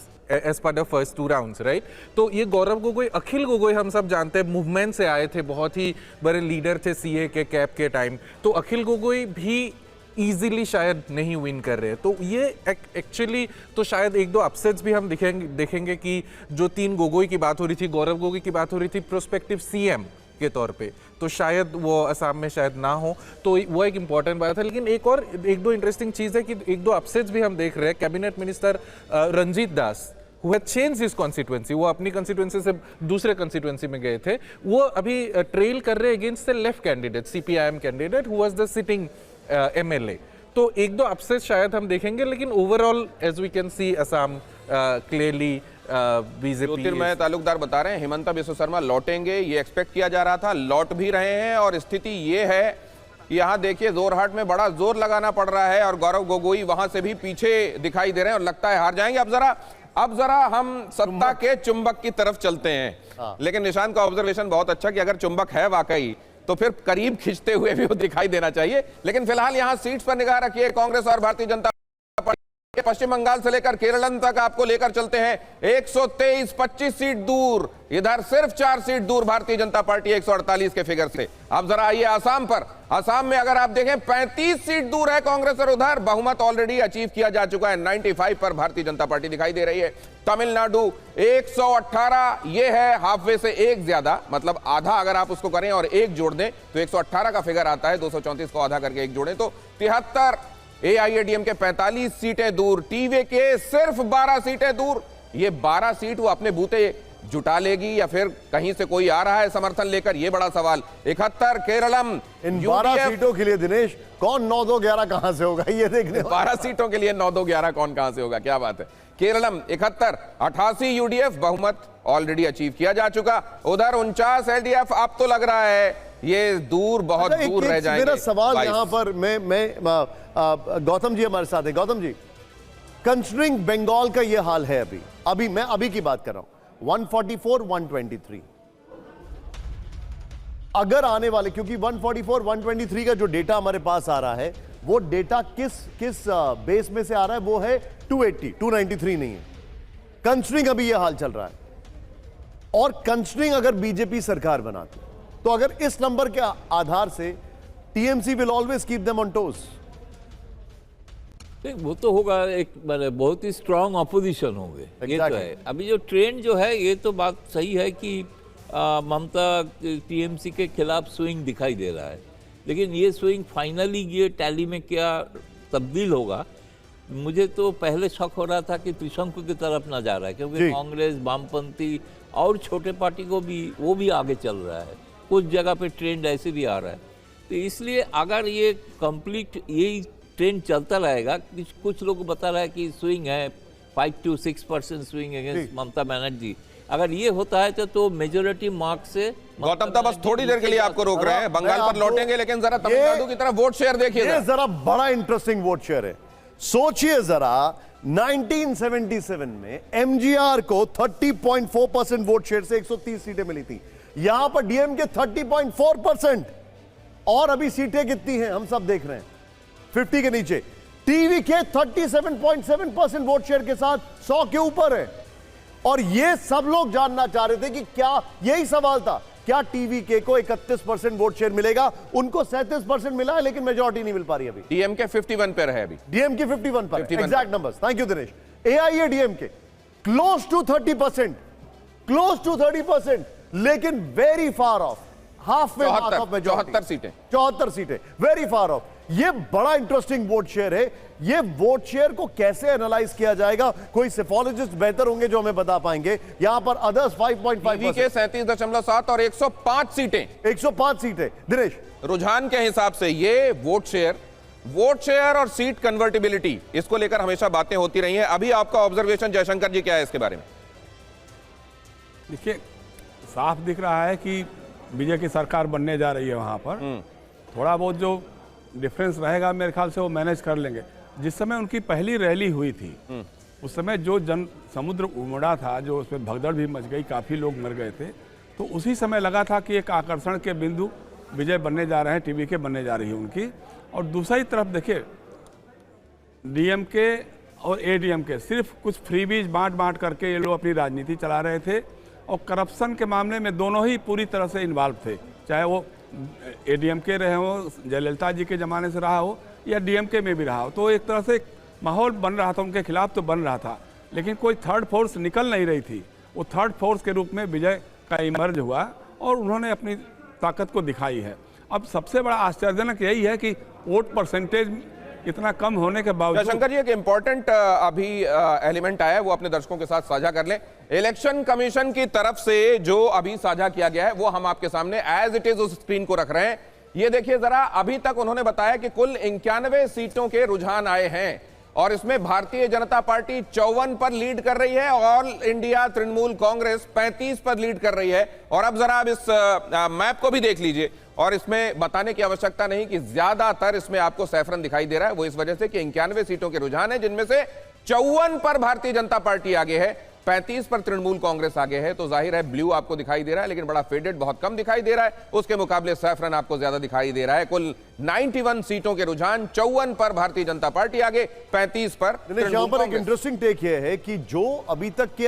as part of first 2 rounds, right? तो ये गौरव गोगोई, अखिल गोगोई हम सब जानते हैं, मूवमेंट से आए थे, बहुत ही बड़े लीडर थे सीए के कैप के टाइम। तो अखिल गोगोई भी इजीली शायद नहीं विन कर रहे। तो ये एक्चुअली तो शायद 1-2 अपसेट्स भी हम देखेंगे कि जो 3 गोगोई की बात हो रही थी, गौरव गोगोई की बात हो रही थी प्रोस्पेक्टिव सीएम के तौर पे, तो शायद वो असम में शायद ना हो, तो वो एक इंपॉर्टेंट बात है। लेकिन एक दो इंटरेस्टिंग चीज है कि 1-2 अपसेट्स भी हम देख रहे हैं। Cabinet minister Ranjit Das, who had changed his constituency, वो अपनी कंस्टिट्यूएंसी से दूसरे कंस्टिट्यूएंसी में गए थे, वो अभी ट्रेल कर रहे against the left candidate, CPIM candidate, who was the sitting MLA. तो 1-2 अपसेट शायद हम देखेंगे, लेकिन overall as we can see Assam clearly BJP. Jyotirmoy Talukdar बता रहे हैं हिमंता बिस्वा शर्मा लौटेंगे, ये एक्सपेक्ट किया जा रहा था, लौट भी रहे हैं। और स्थिति ये है कि यहाँ देखिए जोरहाट में बड़ा जोर लगाना पड़ रहा है और गौरव गोगोई वहां से भी पीछे दिखाई दे रहे हैं और लगता है हार जाएंगे। अब जरा हम सत्ता के चुंबक की तरफ चलते हैं। लेकिन निशांत का ऑब्जर्वेशन बहुत अच्छा कि अगर चुंबक है वाकई तो फिर करीब खींचते हुए भी वो दिखाई देना चाहिए। लेकिन फिलहाल यहाँ सीट्स पर निगाह रखिए, कांग्रेस और भारतीय जनता पार्टी। पश्चिम बंगाल से लेकर केरल तक आपको लेकर चलते हैं। 123, 25 सीट दूर, इधर सिर्फ 4 सीट दूर भारतीय जनता पार्टी 148 के फिगर से। अब जरा आइए आसाम पर। आसाम में अगर आप देखें 35 सीट दूर है कांग्रेस और उधर बहुमत ऑलरेडी अचीव किया जा चुका है, 95 पर भारतीय जनता पार्टी दिखाई दे रही है। तमिलनाडु 118, ये है हाफवे से एक ज्यादा, मतलब आधा अगर आप उसको करें और एक जोड़ दें तो 118 का फिगर आता है। 234 को आधा करके एक जोड़ें तो 73। एआईएडीएमके 45 सीटें दूर, टीवी के सिर्फ 12 सीटें दूर। ये 12 सीट वो अपने बूते जुटा लेगी या फिर कहीं से कोई आ रहा है समर्थन लेकर, ये बड़ा सवाल। 71 केरलम। इन 12 सीटों के लिए दिनेश कौन 9-2-11 कहां से होगा, ये देखने 12 सीटों के लिए 9-2-11 कौन कहां से होगा, क्या बात है। केरलम 71, 88 यूडीएफ बहुमत ऑलरेडी अचीव किया जा चुका। उधर 49 एलडीएफ, अब तो लग रहा है ये दूर, बहुत दूर रह जाएंगे। मेरा सवाल यहां पर मैं गौतम जी हमारे साथ है। गौतम जी, कंसिडरिंग बंगाल का ये हाल है, अभी मैं अभी की बात कर रहा हूं, 144, 123, अगर आने वाले, क्योंकि 144, 123 का जो डेटा हमारे पास आ रहा है, वो डेटा किस बेस में से आ रहा है? वो है 280, 293 नहीं है। कंसिडरिंग अभी ये हाल चल रहा है, और कंसिडरिंग अगर बीजेपी सरकार बनाती, तो अगर इस नंबर के आधार से TMC will always keep them on toes. वो तो होगा, एक बहुत ही स्ट्रांग ऑपोजिशन होंगे, ये तो है। अभी जो ट्रेंड जो है, ये तो बात सही है कि ममता टीएमसी के खिलाफ स्विंग दिखाई दे रहा है, लेकिन ये स्विंग फाइनली ये टैली में क्या तब्दील होगा, मुझे तो पहले शक हो रहा था कि त्रिशंकु की तरफ ना जा रहा है, क्योंकि कांग्रेस, वामपंथी और छोटे पार्टी को भी वो भी आगे चल रहा है, कुछ जगह पे ट्रेंड ऐसे भी आ रहा है। तो इसलिए अगर ये कंप्लीट यही ट्रेंड चलता रहेगा, कुछ लोग बता रहा है कि स्विंग है 5 to 6% swing against Mamata Banerjee, अगर ये होता है तो मेजोरिटी मार्क से। गौतम, तो बस थोड़ी देर के लिए आपको रोक रहे हैं, बंगाल पर लौटेंगे, लेकिन जरा तमिलनाडु की तरफ वोट शेयर देखिए। ये जरा बड़ा इंटरेस्टिंग वोट शेयर है। सोचिए जरा, 1977 में एमजीआर को 30.4% वोट शेयर से 130 सीटें मिली थी, यहां पर डीएमके 30.4%, और अभी सीटें कितनी हैं हम सब देख रहे हैं, 50 के नीचे। टीवी के 37.7% वोट शेयर के साथ 100 के ऊपर है। और ये सब लोग जानना चाह रहे थे कि क्या, यही सवाल था, क्या टीवी के को 31% वोट शेयर मिलेगा? उनको 37% मिला है, लेकिन मेजॉरिटी नहीं मिल पा रही अभी। डीएमके 51 पर है अभी, डीएमके 51 पर, exact numbers, thank you Dinesh. AIADMK close to 30%, close to 30%, लेकिन वेरी फार ऑफ, हाफ में 74 सीटें, वेरी फार ऑफ। ये बड़ा इंटरेस्टिंग वोट शेयर है। ये वोट शेयर को कैसे एनालाइज किया जाएगा, कोई सिफोलॉजिस्ट बेहतर होंगे जो हमें बता पाएंगे। यहां पर अदर्स 5.5%, के 37.7 और 105 सीटें, 105 सीटें। दिनेश, रुझान के हिसाब से ये वोट शेयर और सीट कन्वर्टिबिलिटी, इसको लेकर हमेशा बातें होती रही हैं। अभी आपका ऑब्जर्वेशन जयशंकर जी क्या है इसके बारे में? देखिए, साफ दिख रहा है कि बीजेपी की सरकार बनने जा रही है, वहां पर थोड़ा बहुत जो डिफरेंस रहेगा मेरे ख्याल से वो मैनेज कर लेंगे। जिस समय उनकी पहली रैली हुई थी, उस समय जो जन समुद्र उमड़ा था, जो उसमें भगदड़ भी मच गई, काफ़ी लोग मर गए थे, तो उसी समय लगा था कि एक आकर्षण के बिंदु विजय बनने जा रहे हैं, टीवी के बनने जा रही है उनकी। और दूसरी तरफ देखिए, डीएमके और एडीएमके सिर्फ कुछ फ्रीबीज बांट करके ये लोग अपनी राजनीति चला रहे थे, और करप्शन के मामले में दोनों ही पूरी तरह से इन्वॉल्व थे, चाहे वो एडीएमके रहे हो, जयललिता जी के ज़माने से रहा हो, या डीएमके में भी रहा हो। तो एक तरह से माहौल बन रहा था, उनके खिलाफ तो बन रहा था, लेकिन कोई थर्ड फोर्स निकल नहीं रही थी। वो थर्ड फोर्स के रूप में विजय का इमर्ज हुआ, और उन्होंने अपनी ताकत को दिखाई है। अब सबसे बड़ा आश्चर्यजनक यही है कि वोट परसेंटेज इतना कम होने के बावजूद। शंकर जी, एक इंपॉर्टेंट अभी एलिमेंट आया है, वो अपने दर्शकों के साथ साझा कर लें। इलेक्शन कमीशन की तरफ से जो अभी साझा किया गया है, वो हम आपके सामने एज इट इज उस स्क्रीन को रख रहे हैं। ये देखिए जरा, अभी तक उन्होंने बताया कि कुल 91 सीटों के रुझान आए हैं, और इसमें भारतीय जनता पार्टी 54 पर लीड कर रही है, ऑल इंडिया तृणमूल कांग्रेस 35 पर लीड कर रही है। और अब जरा आप इस मैप को भी देख लीजिए, और इसमें बताने की आवश्यकता नहीं कि ज्यादातर इसमें आपको सैफरन दिखाई दे रहा है। वो इस वजह से कि 91 सीटों के रुझान है, जिनमें से 54 पर भारतीय जनता पार्टी आगे है, 35 पर तृणमूल कांग्रेस आगे है। तो जाहिर है ब्लू आपको दिखाई दे रहा है, लेकिन बड़ा फेडेड, बहुत कम दिखाई दे रहा है। उसके मुकाबले सैफरन आपको ज्यादा दिखाई दे रहा है। कुल 91 सीटों के रुझान, 54 पर भारतीय जनता पार्टी आगे, 35 पर यहां पर एक इंटरेस्टिंग टेक यह है कि जो अभी तक के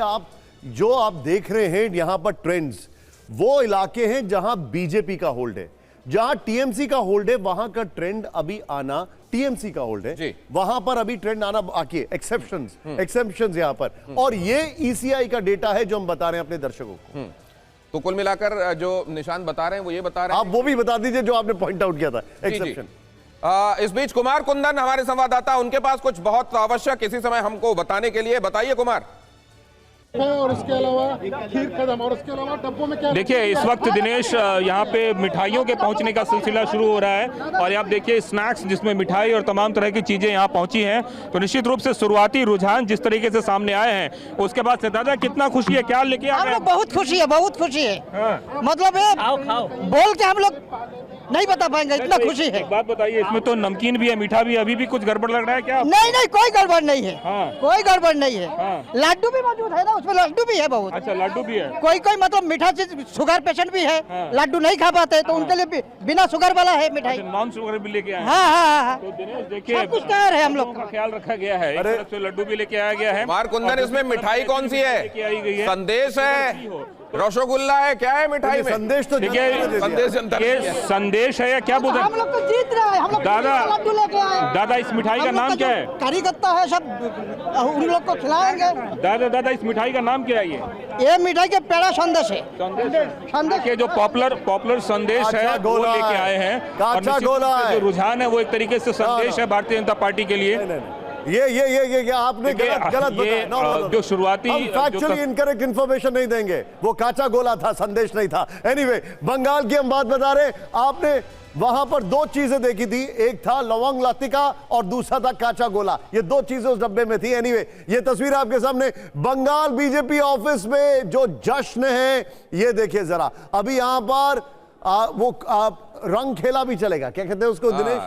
जो आप देख रहे हैं यहां पर ट्रेंड्स, वो इलाके हैं जहां बीजेपी का होल्ड है। जहां टीएमसी का होल्ड है, वहां का ट्रेंड अभी आना, टीएमसी का होल्ड है, वहां पर अभी ट्रेंड आना बाकी है। एक्सेप्शंस यहां पर, और ये ईसीआई का डेटा है जो हम बता रहे हैं अपने दर्शकों को। तो कुल मिलाकर जो निशान बता रहे हैं वो ये बता रहे हैं, आप वो भी बता दीजिए जो आपने पॉइंट आउट किया था, एक्सेप्शन। इस बीच कुमार कुंदन हमारे संवाददाता, उनके पास कुछ बहुत आवश्यक इसी समय हमको बताने के लिए। बताइए कुमार। और उसके अलावा खीर कदम और उसके अलावा डब्बों में क्या देखिए इस वक्त दिनेश यहाँ पे मिठाइयों के पहुँचने का सिलसिला शुरू हो रहा है और आप देखिए स्नैक्स जिसमें मिठाई और तमाम तरह की चीज़ें यहाँ पहुँची हैं। तो निश्चित रूप से शुरुआती रुझान जिस तरीके से सामने आए हैं उसके बाद से दादा कितना खुशी है, क्या लेके आ गए? बहुत खुशी है, बहुत खुशी है। हाँ। मतलब बोल के हम लोग नहीं बता पाएंगे, इतना खुशी है। एक बात बताइए, इसमें तो नमकीन भी है, मीठा भी है, अभी भी कुछ गड़बड़ लग रहा है क्या? नहीं नहीं, कोई गड़बड़ नहीं है। हाँ। कोई गड़बड़ नहीं है। हाँ। लड्डू भी मौजूद है ना, उसमें लड्डू भी है बहुत। अच्छा, लड्डू भी है। कोई कोई मतलब मीठा चीज, शुगर पेशेंट भी है, हाँ। लड्डू नहीं खा पाते तो उनके लिए बिना शुगर वाला है मिठाई। नॉन शुगर भी लेके आए हैं। हाँ हाँ हाँ। तो दिनेश देखिए सब कुछ तैयार है, हम लोग का ख्याल रखा गया है। एक तरफ से लड्डू भी लेके आया गया है। कुमार कुंदन, इसमें मिठाई कौन सी है? लेके आई गई है, संदेश है, रसगुल्ला है, क्या है मिठाई में? संदेश तो देखिए संदेश जनता ये संदेश है या क्या बोल हम लोग तो जीत रहे हैं। हम लोग दादा लड्डू लेके आए। दादा इस मिठाई का नाम क्या है? कारीगत्ता है, सब उन लोग को खिलाएंगे। दादा इस मिठाई का नाम क्या है? ये मिठाई के पेड़ा संदेश है। संदेश के जो पॉपुलर संदेश है वो लेके आए हैं। काचा गोला है। जो रुझान है वो एक तरीके से संदेश है भारतीय जनता पार्टी के लिए। ये आपने गलत बताया। नो, जो शुरुआती फैक्चुअली इनकरेक्ट इंफॉर्मेशन नहीं देंगे, वो काचा गोला था, संदेश नहीं था। एनीवे, बंगाल की हम बात बता रहे। आपने वहां पर दो चीजें देखी थी, एक था लवंग लतिका और दूसरा था काचा गोला। ये दो चीजें उस डब्बे में थी। एनीवे, ये तस्वीर आपके सामने बंगाल बीजेपी ऑफिस में जो जश्न है, ये देखिए जरा। अभी यहां पर रंग खेला भी चलेगा, क्या कहते हैं उसको दिनेश?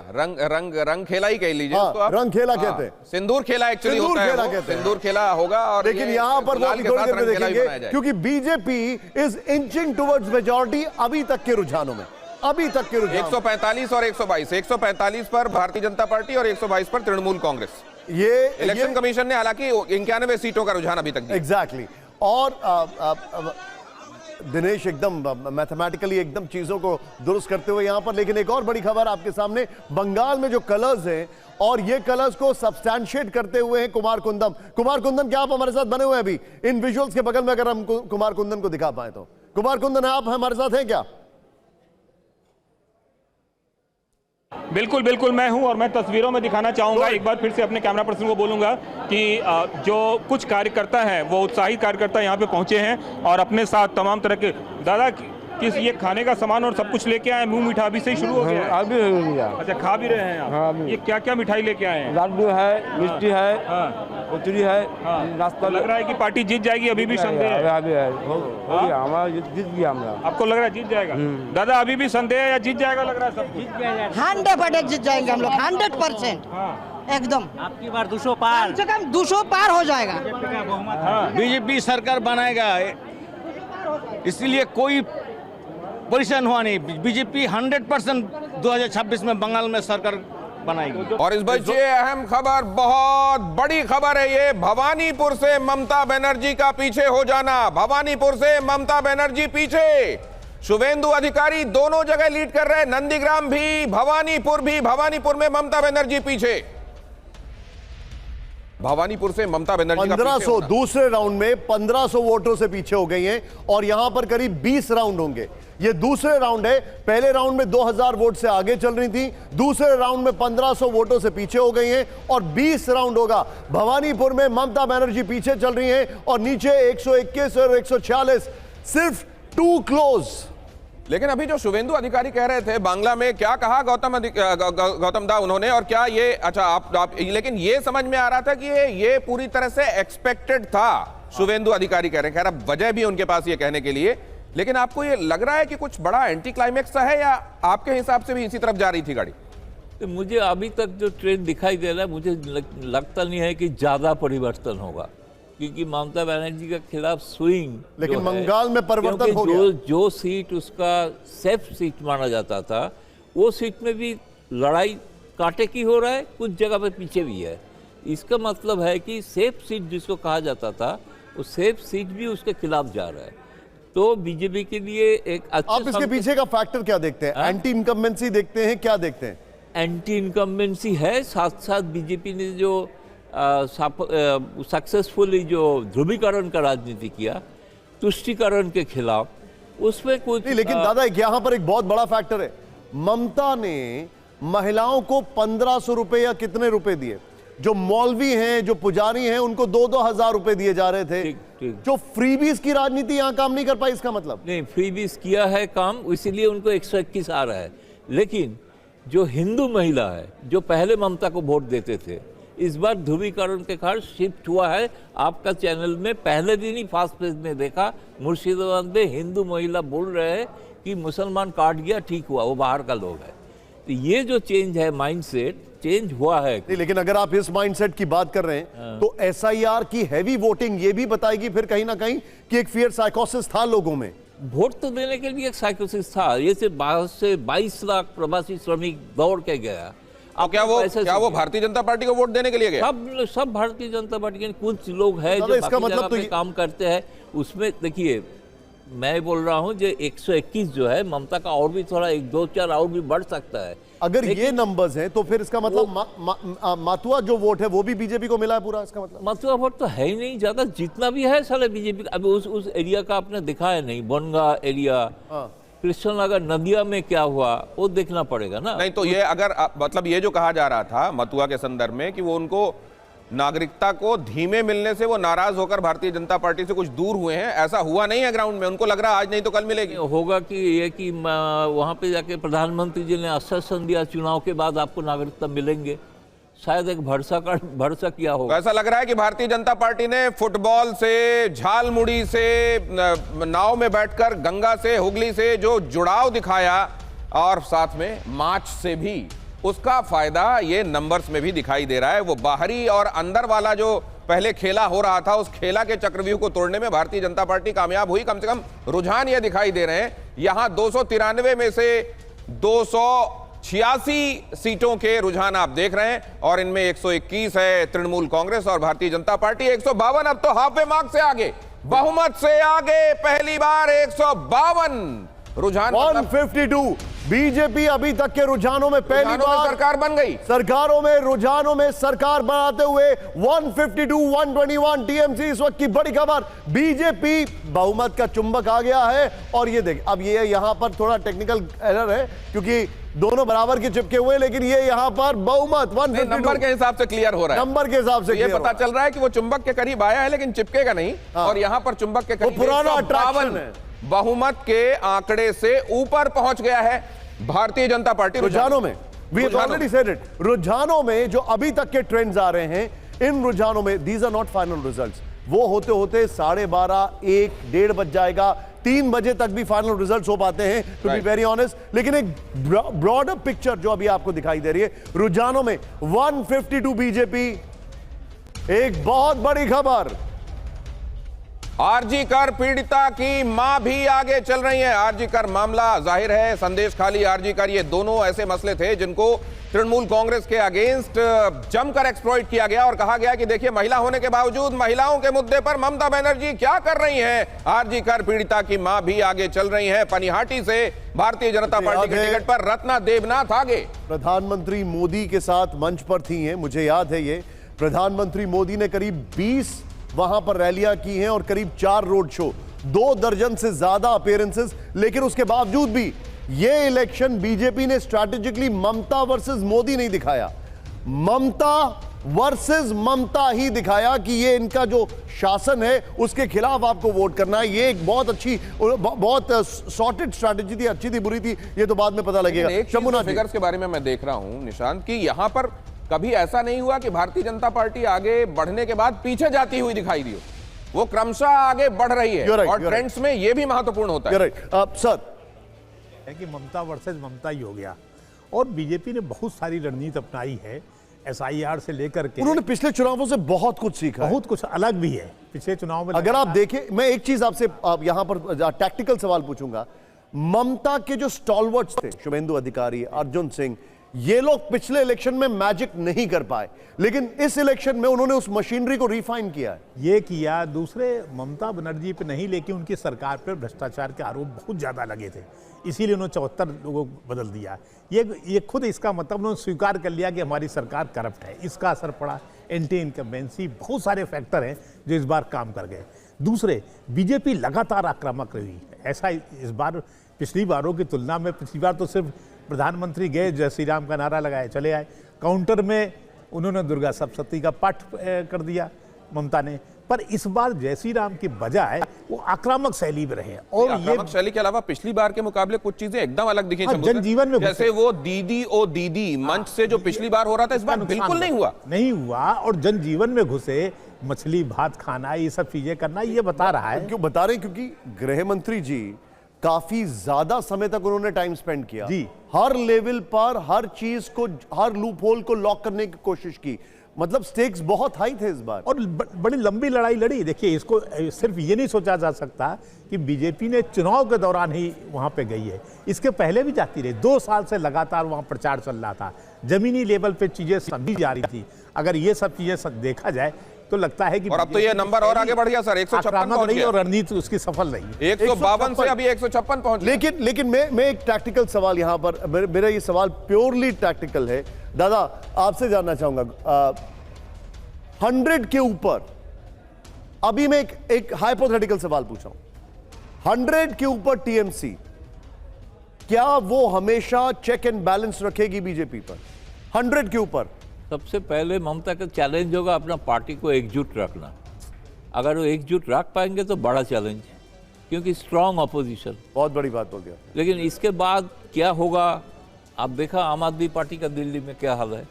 रंग खेला ही कह लीजिए उसको आप। रंग खेला कहते हैं। सिंदूर खेला एक्चुअली होता है वो। सिंदूर खेला होगा। और लेकिन यहाँ पर थोड़ी देर में देखेंगे, क्योंकि BJP is inching towards majority अभी तक के रुझानों में। 145 और 122, 145 पर भारतीय जनता पार्टी और 122 पर तृणमूल कांग्रेस। ये इलेक्शन कमीशन ने हालांकि 91 सीटों का रुझान अभी तक दिया। एग्जैक्टली। और दिनेश एकदम मैथमेटिकली एकदम चीजों को दुरुस्त करते हुए यहां पर। लेकिन एक और बड़ी खबर आपके सामने, बंगाल में जो कलर्स हैं और ये कलर्स को सब्सटैंशिएट करते हुए हैं कुमार कुंदन। कुमार कुंदन, क्या आप हमारे साथ बने हुए हैं अभी इन विजुअल्स के बगल में? अगर हम कुमार कुंदन को दिखा पाए तो। कुमार कुंदन, आप हमारे साथ हैं क्या? बिल्कुल मैं हूं और मैं तस्वीरों में दिखाना चाहूंगा। एक बार फिर से अपने कैमरा पर्सन को बोलूंगा कि जो कुछ कार्यकर्ता हैं वो उत्साहित कार्यकर्ता यहां पे पहुंचे हैं और अपने साथ तमाम तरह के दादा किस ये खाने का सामान और सब कुछ लेके आए। मुंह मीठा अभी से ही शुरू हो गया है? अभी हो गया। अच्छा, खा भी रहे हैं आप? हाँ, ये क्या क्या मिठाई लेके आए हैं? लड्डू है, मिष्टी है, कचौरी है, नाश्ता। लग रहा है कि पार्टी जीत जाएगी, अभी भी संदेह है? हमारा जीत गया। आपको लग रहा है जीत जाएगा? दादा अभी भी संदेह है या जीत जाएगा? लग रहा है सब जीत जाएगा। 100% जीत जाएंगे हम लोग, 100% एकदम। आपकी बार 200 पार, कम से कम 200 पार हो जाएगा। बीजेपी सरकार बनाएगा, इसलिए कोई परेशान हुआ नहीं। बीजेपी 100% 2026 में बंगाल में सरकार बनाएगी। और इस बच्चे अहम खबर, बहुत बड़ी खबर है ये। भवानीपुर से ममता बनर्जी का पीछे हो जाना। भवानीपुर से ममता बनर्जी पीछे। शुवेंदु अधिकारी दोनों जगह लीड कर रहे हैं, नंदीग्राम भी, भवानीपुर भी। भवानीपुर में ममता बनर्जी पीछे। भवानीपुर से ममता बनर्जी 1500 दूसरे राउंड में 1500 वोटों से पीछे हो गई हैं और यहां पर करीब 20 राउंड होंगे। ये दूसरे राउंड है। पहले राउंड में 2000 वोट से आगे चल रही थी, दूसरे राउंड में 1500 वोटों से पीछे हो गई हैं और 20 राउंड होगा। भवानीपुर में ममता बनर्जी पीछे चल रही हैं और नीचे 121 और 146, सिर्फ 2 क्लोज। लेकिन अभी जो शुवेंदु अधिकारी कह रहे थे बांग्ला में, क्या कहा गौतम दा उन्होंने? और क्या ये अच्छा आप लेकिन ये समझ में आ रहा था कि ये पूरी तरह से एक्सपेक्टेड था, शुवेंदु अधिकारी कह रहे हैं। खैर अब वजह भी उनके पास ये कहने के लिए, लेकिन आपको ये लग रहा है कि कुछ बड़ा एंटी क्लाइमेक्स है या आपके हिसाब से भी इसी तरफ जा रही थी गाड़ी? तो मुझे अभी तक जो ट्रेंड दिखाई दे रहा है, मुझे लगता नहीं है कि ज्यादा परिवर्तन होगा, क्योंकि ममता बनर्जी के खिलाफ स्विंग। लेकिन बंगाल में परिवर्तन हो गया। जो सीट उसका सेफ सीट माना जाता था, वो सीट में भी लड़ाई कांटे की हो रहा है, कुछ जगह पे पीछे भी है। इसका मतलब है कि सेफ सीट जिसको कहा जाता था, वो सेफ सीट भी उसके खिलाफ जा रहा है। तो बीजेपी के लिए एक अच्छा। आप इसके पीछे का फैक्टर क्या देखते हैं? एंटी इनकम्बेंसी देखते हैं, क्या देखते हैं? एंटी इनकम्बेंसी है, साथ साथ बीजेपी ने जो सक्सेसफुली जो ध्रुवीकरण का राजनीति किया, तुष्टीकरण के खिलाफ, उसमें कुछ नहीं। लेकिन दादा यहां पर एक बहुत बड़ा फैक्टर है। ममता ने महिलाओं को 1500 रुपए या कितने रुपए दिए, जो मौलवी हैं, जो पुजारी हैं, उनको 2-2 हजार रुपए दिए जा रहे थे। जो फ्रीबीज की राजनीति यहां काम नहीं कर पाई, इसका मतलब? नहीं, फ्रीबीज किया है काम, इसीलिए उनको 121 आ रहा है। लेकिन जो हिंदू महिला है, जो पहले ममता को वोट देते थे, इस बार ध्रुवीकरण के कारण शिफ्ट हुआ है। आपका चैनल में पहले दिन ही फास्ट पेज में देखा, मुर्शिदाबाद में हिंदू महिला बोल रहे हैं कि मुसलमान काट गया, ठीक हुआ, वो बाहर का लोग है। तो ये जो चेंज है, माइंडसेट चेंज हुआ है। नहीं, लेकिन अगर आप इस माइंडसेट की बात कर रहे हैं तो SIR की हैवी वोटिंग ये भी बताएगी फिर कहीं ना कहीं कि एक फियर साइकोसिस था लोगों में। वोट तो देने के लिए एक साइकोसिस था। ये से 22 लाख प्रवासी श्रमिक दौड़ के गया। अब क्या वो भारतीय जनता पार्टी को वोट देने के लिए गए? सब भारतीय जनता पार्टी के कुछ लोग हैं जो इसका बाकी मतलब जगह पे काम करते हैं। उसमें देखिए, मैं बोल रहा हूं जो 121 जो है ममता का, और भी थोड़ा 1-2-4 और भी बढ़ सकता है। अगर ये नंबर्स हैं तो फिर इसका मतलब मातुआ जो वोट है वो भी बीजेपी को मिला है पूरा, इसका मतलब? मातुआ वोट तो है ही नहीं ज्यादा, जितना भी है साले बीजेपी। अभी उस एरिया का आपने दिखाया नहीं, बनगा एरिया, कृष्णनगर नदिया में क्या हुआ वो देखना पड़ेगा ना। नहीं तो ये अगर मतलब ये जो कहा जा रहा था मथुआ के संदर्भ में कि वो उनको नागरिकता को धीमे मिलने से वो नाराज होकर भारतीय जनता पार्टी से कुछ दूर हुए हैं, ऐसा हुआ नहीं है ग्राउंड में। उनको लग रहा है आज नहीं तो कल मिलेगी। होगा कि ये कि वहां पे जाके प्रधानमंत्री जी ने आश्वासन दिया चुनाव के बाद आपको नागरिकता मिलेंगे, शायद एक भरोसा किया होगा। ऐसा लग रहा है कि भारतीय जनता पार्टी ने फुटबॉल से, झालमुड़ी से, नाव में बैठकर गंगा से, हुगली से जो जुड़ाव दिखाया और साथ में मार्च से भी, उसका फायदा ये नंबर्स में भी दिखाई दे रहा है। वो बाहरी और अंदर वाला जो पहले खेला हो रहा था, उस खेला के चक्रव्यूह को तोड़ने में भारतीय जनता पार्टी कामयाब हुई। कम से कम रुझान ये दिखाई दे रहे हैं। यहां 293 में से 286 सीटों के रुझान आप देख रहे हैं और इनमें 121 है तृणमूल कांग्रेस और भारतीय जनता पार्टी 152। अब तो हाफवे मार्क से आगे, बहुमत से आगे, पहली बार 152 रुझान 152। बीजेपी अभी तक के रुझानों में पहली बार सरकार बन गई। रुझानों में सरकार बनाते हुए 152, 121 टीएमसी। इस वक्त की बड़ी खबर, बीजेपी बहुमत का चुंबक आ गया है। और ये देख, अब ये यहां पर थोड़ा टेक्निकल एरर है क्योंकि दोनों बराबर के चिपके हुए, लेकिन ये यहां पर बहुमत 152 नंबर के हिसाब से क्लियर हो रहा है। नंबर के हिसाब से ये पता चल रहा है कि वो चुंबक के करीब आया है लेकिन चिपकेगा नहीं। और यहां पर चुंबक के करीब पुराना अट्रैक्शन है, बहुमत के आंकड़े से ऊपर पहुंच गया है भारतीय जनता पार्टी रुझानों में। We have already said it. रुझानों में जो अभी तक के ट्रेंड्स आ रहे हैं, इन रुझानों में these are not final results. वो होते होते 12:30, 1, 1:30 बज जाएगा, 3 बजे तक भी फाइनल रिजल्ट्स हो पाते हैं, टू बी वेरी ऑनेस्ट। लेकिन एक ब्रॉडर पिक्चर जो अभी आपको दिखाई दे रही है, रुझानों में 152 बीजेपी। एक बहुत बड़ी खबर, आरजी कर पीड़िता की मां भी आगे चल रही है। आरजी कर मामला जाहिर है, संदेश खाली, आरजी कर, ये दोनों ऐसे मसले थे जिनको तृणमूल कांग्रेस के अगेंस्ट जमकर एक्सप्लॉइट किया गया और कहा गया कि देखिए, महिला होने के बावजूद महिलाओं के मुद्दे पर ममता बनर्जी क्या कर रही हैं। आरजी कर पीड़िता की मां भी आगे चल रही है। पनिहाटी से भारतीय जनता पार्टी के टिकट पर रत्ना देवनाथ आगे। प्रधानमंत्री मोदी के साथ मंच पर थी हैं, मुझे याद है ये। प्रधानमंत्री मोदी ने करीब 20 वहां पर रैलियां की हैं और करीब 4 रोड शो, 2 दर्जन से ज्यादा अपीयरेंसेस। लेकिन उसके बावजूद भी ये इलेक्शन बीजेपी ने स्ट्रैटेजिकली ममता वर्सेस मोदी नहीं दिखाया, ममता वर्सेस ममता ही दिखाया कि ये इनका जो शासन है उसके खिलाफ आपको वोट करना है। ये एक बहुत अच्छी, बहुत सॉर्टेड स्ट्रैटेजी थी। अच्छी थी, बुरी थी, ये तो बाद में पता लगेगा। शंभुनाथ फिगर्स के बारे में मैं देख रहा हूं निशांत, कि यहां पर कभी ऐसा नहीं हुआ कि भारतीय जनता पार्टी आगे बढ़ने के बाद पीछे जाती हुई दिखाई दी हो। वो क्रमशः आगे बढ़ रही है और ट्रेंड्स में ये भी महत्वपूर्ण होता है। सर है कि ममता वर्सेस ममता ही हो गया और बीजेपी ने बहुत सारी रणनीति अपनाई है, SIR से लेकर के। उन्होंने पिछले चुनावों से बहुत कुछ सीखा, बहुत कुछ अलग भी है पिछले चुनाव में। अगर आप देखें, मैं एक चीज आपसे यहां पर टैक्टिकल सवाल पूछूंगा। ममता के जो स्टॉलवर्ट्स थे, शुभेंदु अधिकारी, अर्जुन सिंह, ये लोग पिछले इलेक्शन में मैजिक नहीं कर पाए, लेकिन इस इलेक्शन में उन्होंने उस मशीनरी को रिफाइन किया है। ये किया। दूसरे, ममता बनर्जी पे नहीं, लेकिन उनकी सरकार पर भ्रष्टाचार के आरोप बहुत ज्यादा लगे थे, इसीलिए उन्होंने 74 लोगों को बदल दिया। ये खुद इसका मतलब उन्होंने स्वीकार कर लिया कि हमारी सरकार करप्ट है। इसका असर पड़ा, एंटी इनकम्बेंसी, बहुत सारे फैक्टर हैं जो इस बार काम कर गए। दूसरे, बीजेपी लगातार आक्रामक रही, ऐसा इस बार पिछली बारों की तुलना में। पिछली बार तो सिर्फ प्रधानमंत्री गए, जय श्री राम का नारा लगाए चले आए, काउंटर में उन्होंने दुर्गा सप्तशती का पाठ कर दिया ममता ने। पर इस बार जय श्री राम की बजाय वो आक्रामक शैली में रहे और आक्रामक शैली के अलावा पिछली बार के मुकाबले कुछ चीजें एकदम अलग दिखी। जनजीवन में जैसे वो दीदी ओ दीदी मंच से जो पिछली बार हो रहा था, इस बार बिल्कुल नहीं हुआ। और जनजीवन में घुसे, मछली भात खाना, ये सब चीजें करना, ये बता रहा है। क्यों बता रहे हैं? क्योंकि गृह मंत्री जी काफी ज्यादा समय तक उन्होंने टाइम स्पेंड किया जी, हर लेवल पर हर चीज को, हर लूप होल को लॉक करने की कोशिश की। मतलब स्टेक्स बहुत हाई थे इस बार और बड़ी लंबी लड़ाई लड़ी। देखिए, इसको सिर्फ ये नहीं सोचा जा सकता कि बीजेपी ने चुनाव के दौरान ही वहां पे गई है, इसके पहले भी जाती रही। 2 साल से लगातार वहां प्रचार चल रहा था, जमीनी लेवल पे चीजें समझी जा रही थी। अगर ये सब चीजें देखा जाए तो लगता है कि और अब तो ये नंबर और आगे बढ़ गया सर, 156 पहुंच गया और रणनीति उसकी सफल रही। 152 से अभी 156 पहुंच। लेकिन मैं एक टैक्टिकल सवाल यहां पर, मेरा ये सवाल प्योरली टैक्टिकल है। दादा, आपसे जानना चाहूंगा 100 के ऊपर, अभी मैं एक हाइपोथेटिकल सवाल पूछा हूं, 100 के ऊपर टीएमसी, क्या वो हमेशा चेक एंड बैलेंस रखेगी बीजेपी पर? 100 के ऊपर सबसे पहले ममता का चैलेंज होगा अपना पार्टी को एकजुट रखना। अगर वो एकजुट रख पाएंगे तो बड़ा चैलेंज, क्योंकि स्ट्रांग अपोजिशन, बहुत बड़ी बात हो गया। लेकिन इसके बाद क्या होगा, आप देखा आम आदमी पार्टी का दिल्ली में क्या हाल है।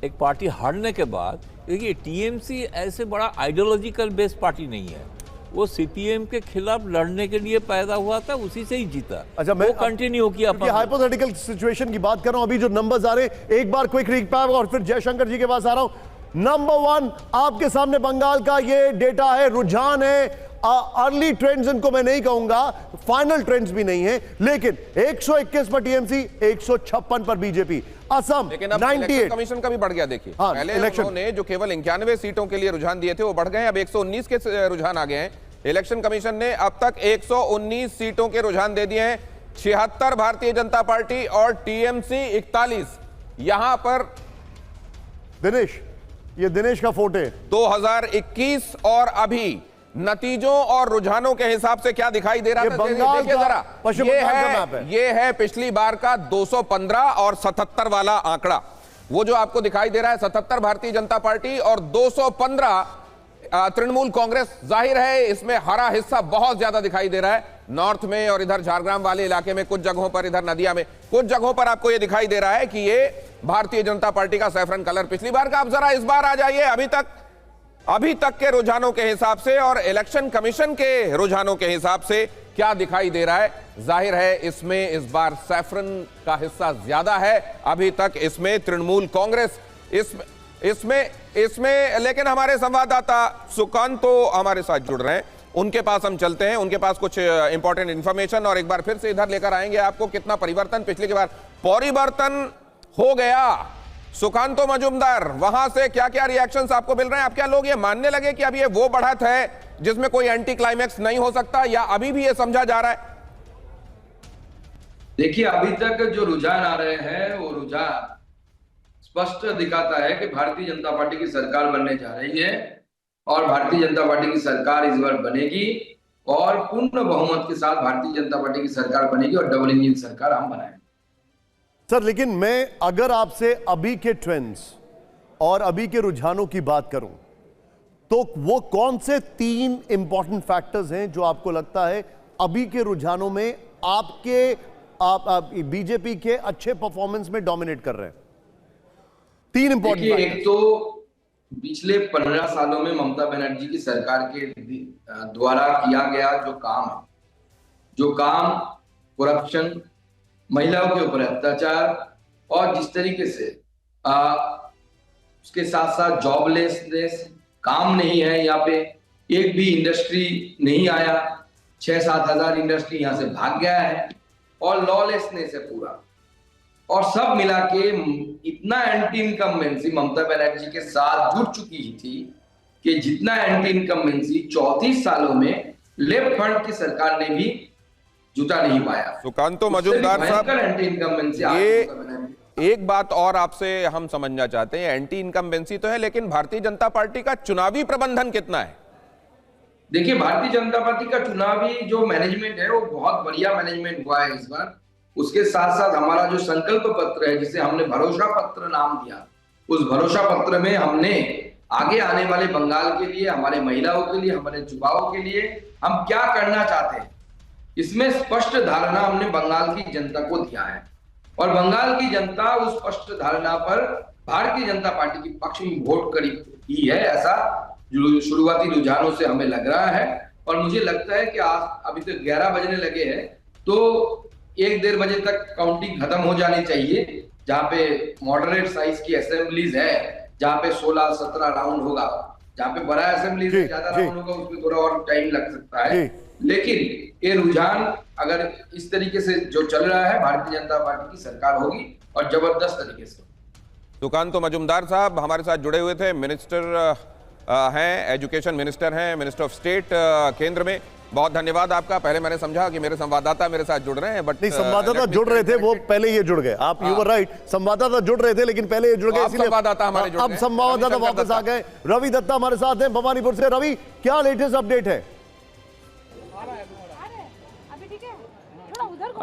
एक पार्टी हारने के बाद, देखिए टीएमसी ऐसे बड़ा आइडियोलॉजिकल बेस्ड पार्टी नहीं है, वो सीपीएम के खिलाफ लड़ने के लिए पैदा हुआ था, उसी से ही जीता। अच्छा, मैं कंटिन्यू किया। हाइपोथेटिकल सिचुएशन की बात कर रहा हूं, अभी जो नंबर्स आ रहे हैं, एक बार क्विक रिकैप और फिर जयशंकर जी के पास आ रहा हूं। नंबर 1 आपके सामने बंगाल का ये डेटा है, रुझान है। अर्ली ट्रेंड्स इनको मैं नहीं कहूंगा, फाइनल ट्रेंड्स भी नहीं है, लेकिन 121 पर टीएमसी, 156 पर बीजेपी। असम लेकिन अब 98 कमीशन का भी बढ़ गया। देखिए, हाँ, पहले उन्होंने जो केवल 91 सीटों के लिए रुझान दिए थे वो बढ़ गए, अब 119 के रुझान आ गए हैं। इलेक्शन कमीशन ने अब तक 119 सीटों के रुझान दे दिए हैं, 76 भारतीय जनता पार्टी और टीएमसी 41। यहां पर दिनेश, ये दिनेश का फोटो है 2021 और अभी नतीजों और रुझानों के हिसाब से क्या दिखाई दे रहा है बंगाल का, पश्चिम बंगाल का मैप है। ये है पिछली बार का 215 और 77 वाला आंकड़ा। वो जो आपको दिखाई दे रहा है 77 भारतीय जनता पार्टी और 215 तृणमूल कांग्रेस। जाहिर है इसमें हरा हिस्सा बहुत ज्यादा दिखाई दे रहा है, नॉर्थ में और इधर झारग्राम वाले इलाके में कुछ जगहों पर, इधर नदिया में कुछ जगहों पर आपको यह दिखाई दे रहा है कि ये भारतीय जनता पार्टी का सैफरन कलर पिछली बार का। आप जरा इस बार आ जाइए, अभी तक के रुझानों के हिसाब से और इलेक्शन कमीशन के रुझानों के हिसाब से क्या दिखाई दे रहा है। जाहिर है इसमें इस बार सैफरन का हिस्सा ज्यादा है, अभी तक इसमें तृणमूल कांग्रेस इसमें लेकिन हमारे संवाददाता सुकांत तो हमारे साथ जुड़ रहे हैं, उनके पास हम चलते हैं, उनके पास कुछ इंपॉर्टेंट इंफॉर्मेशन और एक बार फिर से इधर लेकर आएंगे आपको कितना परिवर्तन पिछले के बार परिवर्तन हो गया। सुकांतो मजुमदार, वहां से क्या क्या रिएक्शंस आपको मिल रहे हैं? आप क्या लोग ये मानने लगे कि अब ये वो बढ़त है जिसमें कोई एंटी क्लाइमैक्स नहीं हो सकता, या अभी भी ये समझा जा रहा है? देखिए, अभी तक जो रुझान आ रहे हैं वो रुझान स्पष्ट दिखाता है कि भारतीय जनता पार्टी की सरकार बनने जा रही है और भारतीय जनता पार्टी की सरकार इस बार बनेगी और पूर्ण बहुमत के साथ भारतीय जनता पार्टी की सरकार बनेगी और डबल इंजन सरकार हम बनाएंगे। सर, लेकिन मैं अगर आपसे अभी के ट्रेंड्स और अभी के रुझानों की बात करूं तो वो कौन से 3 इंपॉर्टेंट फैक्टर्स हैं जो आपको लगता है अभी के रुझानों में आपके बीजेपी के अच्छे परफॉर्मेंस में डोमिनेट कर रहे हैं? 3 इंपॉर्टेंट फैक्टर्स। एक तो पिछले 15 सालों में ममता बनर्जी की सरकार के द्वारा किया गया जो काम करप्शन, महिलाओं के ऊपर अत्याचार और जिस तरीके से उसके साथ साथ जॉबलेसनेस, काम नहीं है, यहाँ पे एक भी इंडस्ट्री नहीं आया, 6-7 हजार इंडस्ट्री यहाँ से भाग गया है और लॉलेसनेस है पूरा, और सब मिला के इतना एंटी इनकम्बेंसी ममता बनर्जी के साथ जुट चुकी थी कि जितना एंटी इनकम्बेंसी 34 सालों में लेफ्ट फ्रंट की सरकार ने भी जुटा नहीं पाया। सुकांतो मजुमदार साहब, ये एक बात और आपसे हम समझना चाहते हैं, एंटी इनकम्बेंसी तो है लेकिन भारतीय जनता पार्टी का चुनावी प्रबंधन कितना है? देखिए, भारतीय जनता पार्टी का चुनावी जो मैनेजमेंट है वो बहुत बढ़िया मैनेजमेंट हुआ है इस बार। उसके साथ साथ हमारा जो संकल्प पत्र है, जिसे हमने भरोसा पत्र नाम दिया, उस भरोसा पत्र में हमने आगे आने वाले बंगाल के लिए, हमारे महिलाओं के लिए, हमारे युवाओं के लिए हम क्या करना चाहते हैं, इसमें स्पष्ट धारणा हमने बंगाल की जनता को दिया है। और बंगाल की जनता उस स्पष्ट धारणा पर भारतीय जनता पार्टी के पक्ष में वोट करी ही है, ऐसा शुरुआती रुझानों से हमें लग रहा है। और मुझे लगता है कि आज अभी तक 11 बजने लगे हैं, तो 1-1.5 बजे तक काउंटिंग खत्म हो जानी चाहिए। जहां पे मॉडरेट साइज की असेंबलीज है, जहां पे 16-17 राउंड होगा, जहां पे बड़ा असेंबली से ज्यादा राउंड होगा, उसमें थोड़ा और टाइम लग सकता है। लेकिन ये रुझान अगर इस तरीके से जो चल रहा है, भारतीय जनता पार्टी की सरकार होगी और जबरदस्त तरीके से। सुकांतो मजुमदार साहब हमारे साथ जुड़े हुए थे, मिनिस्टर हैं, एजुकेशन मिनिस्टर हैं, मिनिस्टर ऑफ स्टेट केंद्र में। बहुत धन्यवाद आपका। पहले मैंने समझा कि मेरे संवाददाता मेरे साथ जुड़ रहे हैं, बट नहीं, संवाददाता जुड़ रहे थे, वो पहले ये जुड़ गए। आप यू वर राइट, संवाददाता जुड़ रहे थे लेकिन पहले ये जुड़ गए, इसलिए संवाददाता हमारे जुड़ गए। अब संवाददाता वापस आ गए। रवि दत्ता हमारे साथ हैं भवानीपुर से। रवि, क्या लेटेस्ट अपडेट है?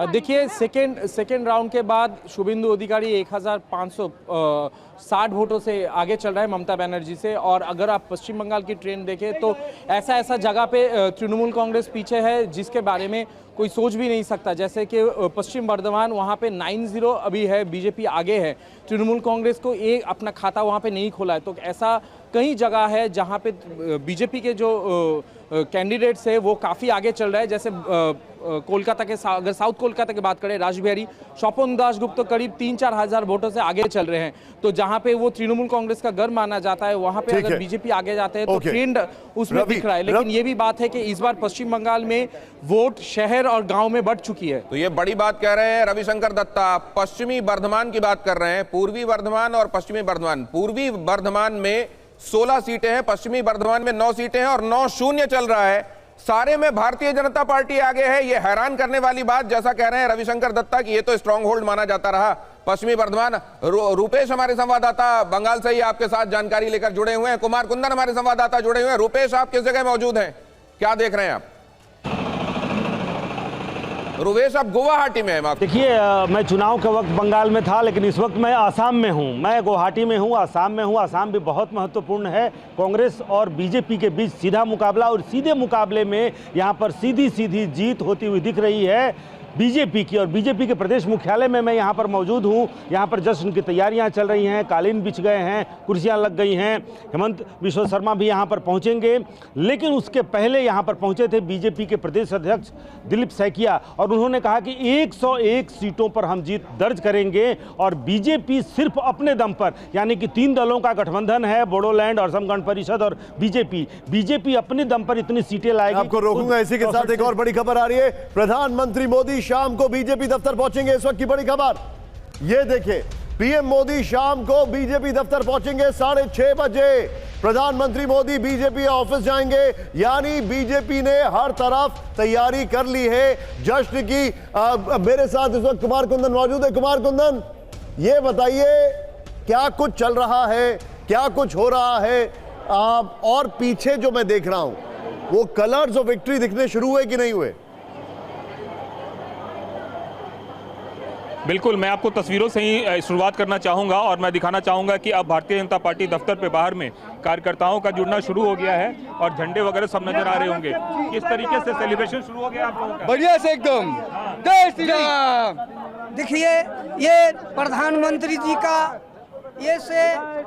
देखिए, सेकेंड राउंड के बाद शुभेंदु अधिकारी 1560 वोटों से आगे चल रहा है ममता बनर्जी से। और अगर आप पश्चिम बंगाल की ट्रेंड देखें तो ऐसा जगह पे तृणमूल कांग्रेस पीछे है जिसके बारे में कोई सोच भी नहीं सकता। जैसे कि पश्चिम बर्धमान, वहाँ पे 9-0 अभी है, बीजेपी आगे है। तृणमूल कांग्रेस को एक अपना खाता वहाँ पे नहीं खोला है। तो ऐसा कई जगह है जहाँ पे बीजेपी के जो कैंडिडेट्स है वो काफ़ी आगे चल रहा है। जैसे कोलकाता के, अगर साउथ कोलकाता की बात करें, राजबिहारी स्वपन दासगुप्त तो करीब 3-4 हज़ार वोटों से आगे चल रहे हैं। तो जहाँ पे वो तृणमूल कांग्रेस का घर माना जाता है, वहाँ पे अगर बीजेपी आगे जाते हैं तो ट्रेंड उसमें दिख रहा है। लेकिन ये भी बात है कि इस बार पश्चिम बंगाल में वोट शहर और गांव में बढ़ चुकी है। तो ये बड़ी बात कह रहे हैं रविशंकर दत्ता। पश्चिमी बर्धमान की बात कर रहे हैं, पूर्वी बर्धमान और पश्चिमी बर्धमान। पूर्वी बर्धमान में 16 सीटें हैं, पश्चिमी बर्धमान में 9 सीटें हैं और 9-0 चल रहा है। सारे में भारतीय जनता पार्टी आगे है। ये हैरान करने वाली बात, जैसा कह रहे हैं रविशंकर दत्ता कि ये तो स्ट्रांग होल्ड माना जाता रहा पश्चिमी बर्धमान। रूपेश हमारे संवाददाता बंगाल से ही आपके साथ जानकारी लेकर जुड़े हुए हैं। कुमार कुंदन हमारे संवाददाता जुड़े हुए हैं। रूपेश, आप किस जगह मौजूद हैं, क्या देख रहे हैं आप? रूपेश, आप गुवाहाटी में हैं। देखिए, मैं चुनाव के वक्त बंगाल में था, लेकिन इस वक्त मैं आसाम में हूं। मैं गुवाहाटी में हूं, आसाम में हूं। आसाम भी बहुत महत्वपूर्ण है। कांग्रेस और बीजेपी के बीच सीधा मुकाबला, और सीधे मुकाबले में यहां पर सीधी जीत होती हुई दिख रही है बीजेपी की। और बीजेपी के प्रदेश मुख्यालय में मैं यहाँ पर मौजूद हूँ। यहाँ पर जश्न की तैयारियाँ चल रही हैं, कालीन बिछ गए हैं, कुर्सियाँ लग गई हैं। हेमंत बिश्व शर्मा भी यहाँ पर पहुँचेंगे, लेकिन उसके पहले यहाँ पर पहुँचे थे बीजेपी के प्रदेश अध्यक्ष दिलीप सैकिया, और उन्होंने कहा कि 101 सीटों पर हम जीत दर्ज करेंगे। और बीजेपी सिर्फ अपने दम पर, यानी कि 3 दलों का गठबंधन है, बोडोलैंड, असम गण परिषद और बीजेपी अपने दम पर इतनी सीटें लाएगी। आपको रोकूंगा। इसी के साथ एक और बड़ी खबर आ रही है। प्रधानमंत्री मोदी शाम को बीजेपी दफ्तर पहुंचेंगे। इस वक्त की बड़ी खबर ये देखिए, पीएम मोदी शाम को बीजेपी दफ्तर पहुंचेंगे 6:30 बजे। प्रधानमंत्री मोदी बीजेपी ऑफिस जाएंगे, यानी बीजेपी ने हर तरफ तैयारी कर ली है जश्न की। मेरे साथ इस वक्त कुमार कुंदन मौजूद है। कुमार कुंदन, ये बताइए क्या कुछ चल रहा है, क्या कुछ हो रहा है? और पीछे जो मैं देख रहा हूं, वो कलर्स ऑफ विक्ट्री दिखने शुरू हुए कि नहीं हुए? बिल्कुल, मैं आपको तस्वीरों से ही शुरुआत करना चाहूँगा और मैं दिखाना चाहूँगा कि अब भारतीय जनता पार्टी दफ्तर पे बाहर में कार्यकर्ताओं का जुड़ना शुरू हो गया है और झंडे वगैरह सब नजर आ रहे होंगे। किस तरीके से सेलिब्रेशन शुरू हो गया आप लोगों का? बढ़िया से एकदम। जय श्री राम। देखिए, ये प्रधानमंत्री जी का, ये से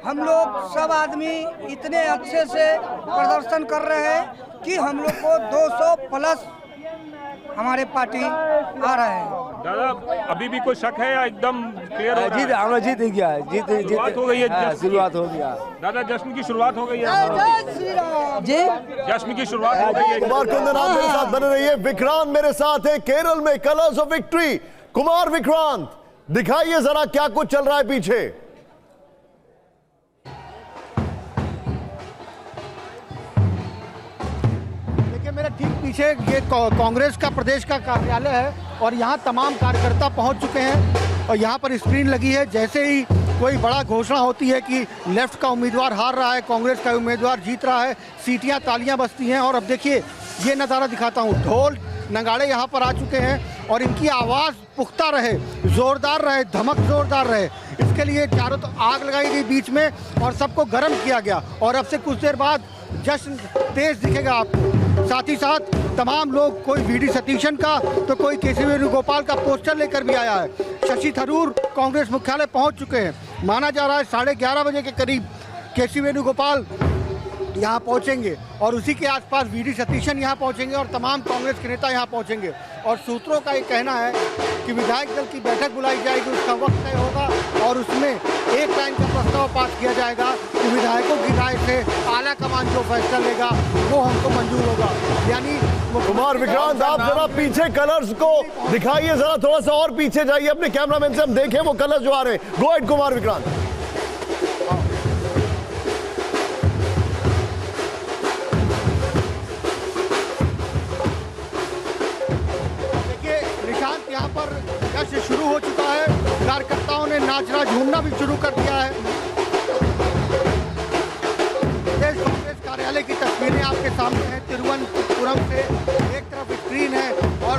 हम लोग सब आदमी इतने अच्छे से प्रदर्शन कर रहे हैं कि हम लोग को 200 प्लस हमारे पार्टी आ रहा है। दादा, अभी भी कोई शक है या एकदम क्लियर हो? जीत, हम जीत गया है। शुरुआत हो गई है। शुरुआत हो गया दादा, जश्न की शुरुआत हो गई है। जी, जश्न की शुरुआत हो गई है। कुमार कुंदन, आप मेरे साथ बने रहिए। विक्रांत मेरे साथ है केरल में, colours of victory. Kumar, Vikrant, दिखाइए जरा क्या कुछ चल रहा है पीछे। मेरे ठीक पीछे ये कांग्रेस का प्रदेश का कार्यालय है और यहाँ तमाम कार्यकर्ता पहुँच चुके हैं और यहाँ पर स्क्रीन लगी है। जैसे ही कोई बड़ा घोषणा होती है कि लेफ्ट का उम्मीदवार हार रहा है, कांग्रेस का उम्मीदवार जीत रहा है, सीटियाँ, तालियां बजती हैं। और अब देखिए, ये नज़ारा दिखाता हूँ, ढोल नगाड़े यहाँ पर आ चुके हैं और इनकी आवाज़ पुख्ता रहे, जोरदार रहे, धमक जोरदार रहे, इसके लिए चारों तो आग लगाई गई बीच में और सबको गर्म किया गया और अब से कुछ देर बाद जश्न तेज दिखेगा आपको। साथ ही साथ तमाम लोग, कोई वीडी सतीशन का तो कोई केसी वेणुगोपाल का पोस्टर लेकर भी आया है। शशि थरूर कांग्रेस मुख्यालय पहुंच चुके हैं। माना जा रहा है 11:30 बजे के करीब केसी वेणुगोपाल यहाँ पहुँचेंगे और उसी के आसपास वीडी सतीशन यहाँ पहुँचेंगे और तमाम कांग्रेस के नेता यहाँ पहुँचेंगे। और सूत्रों का ये कहना है कि विधायक दल की बैठक बुलाई जाएगी, उसका वक्त तय होगा और उसमें एक लाइन का प्रस्ताव पास किया जाएगा कि विधायकों की राय से आला कमान जो फैसला लेगा वो हमको मंजूर होगा। यानी कुमार विक्रांत, आप जरा पीछे कलर्स को दिखाइए, जरा थोड़ा सा और पीछे जाइए अपने कैमरामैन से, हम देखें वो कलर्स जो आ रहे हैं। Go ahead Kumar Vikrant. यहाँ पर जश्न शुरू हो चुका है। कार्यकर्ताओं ने नाचना झूमना भी शुरू कर दिया है। प्रदेश कांग्रेस कार्यालय की तस्वीरें आपके सामने हैं तिरुवनंतपुरम से। एक तरफ स्क्रीन है और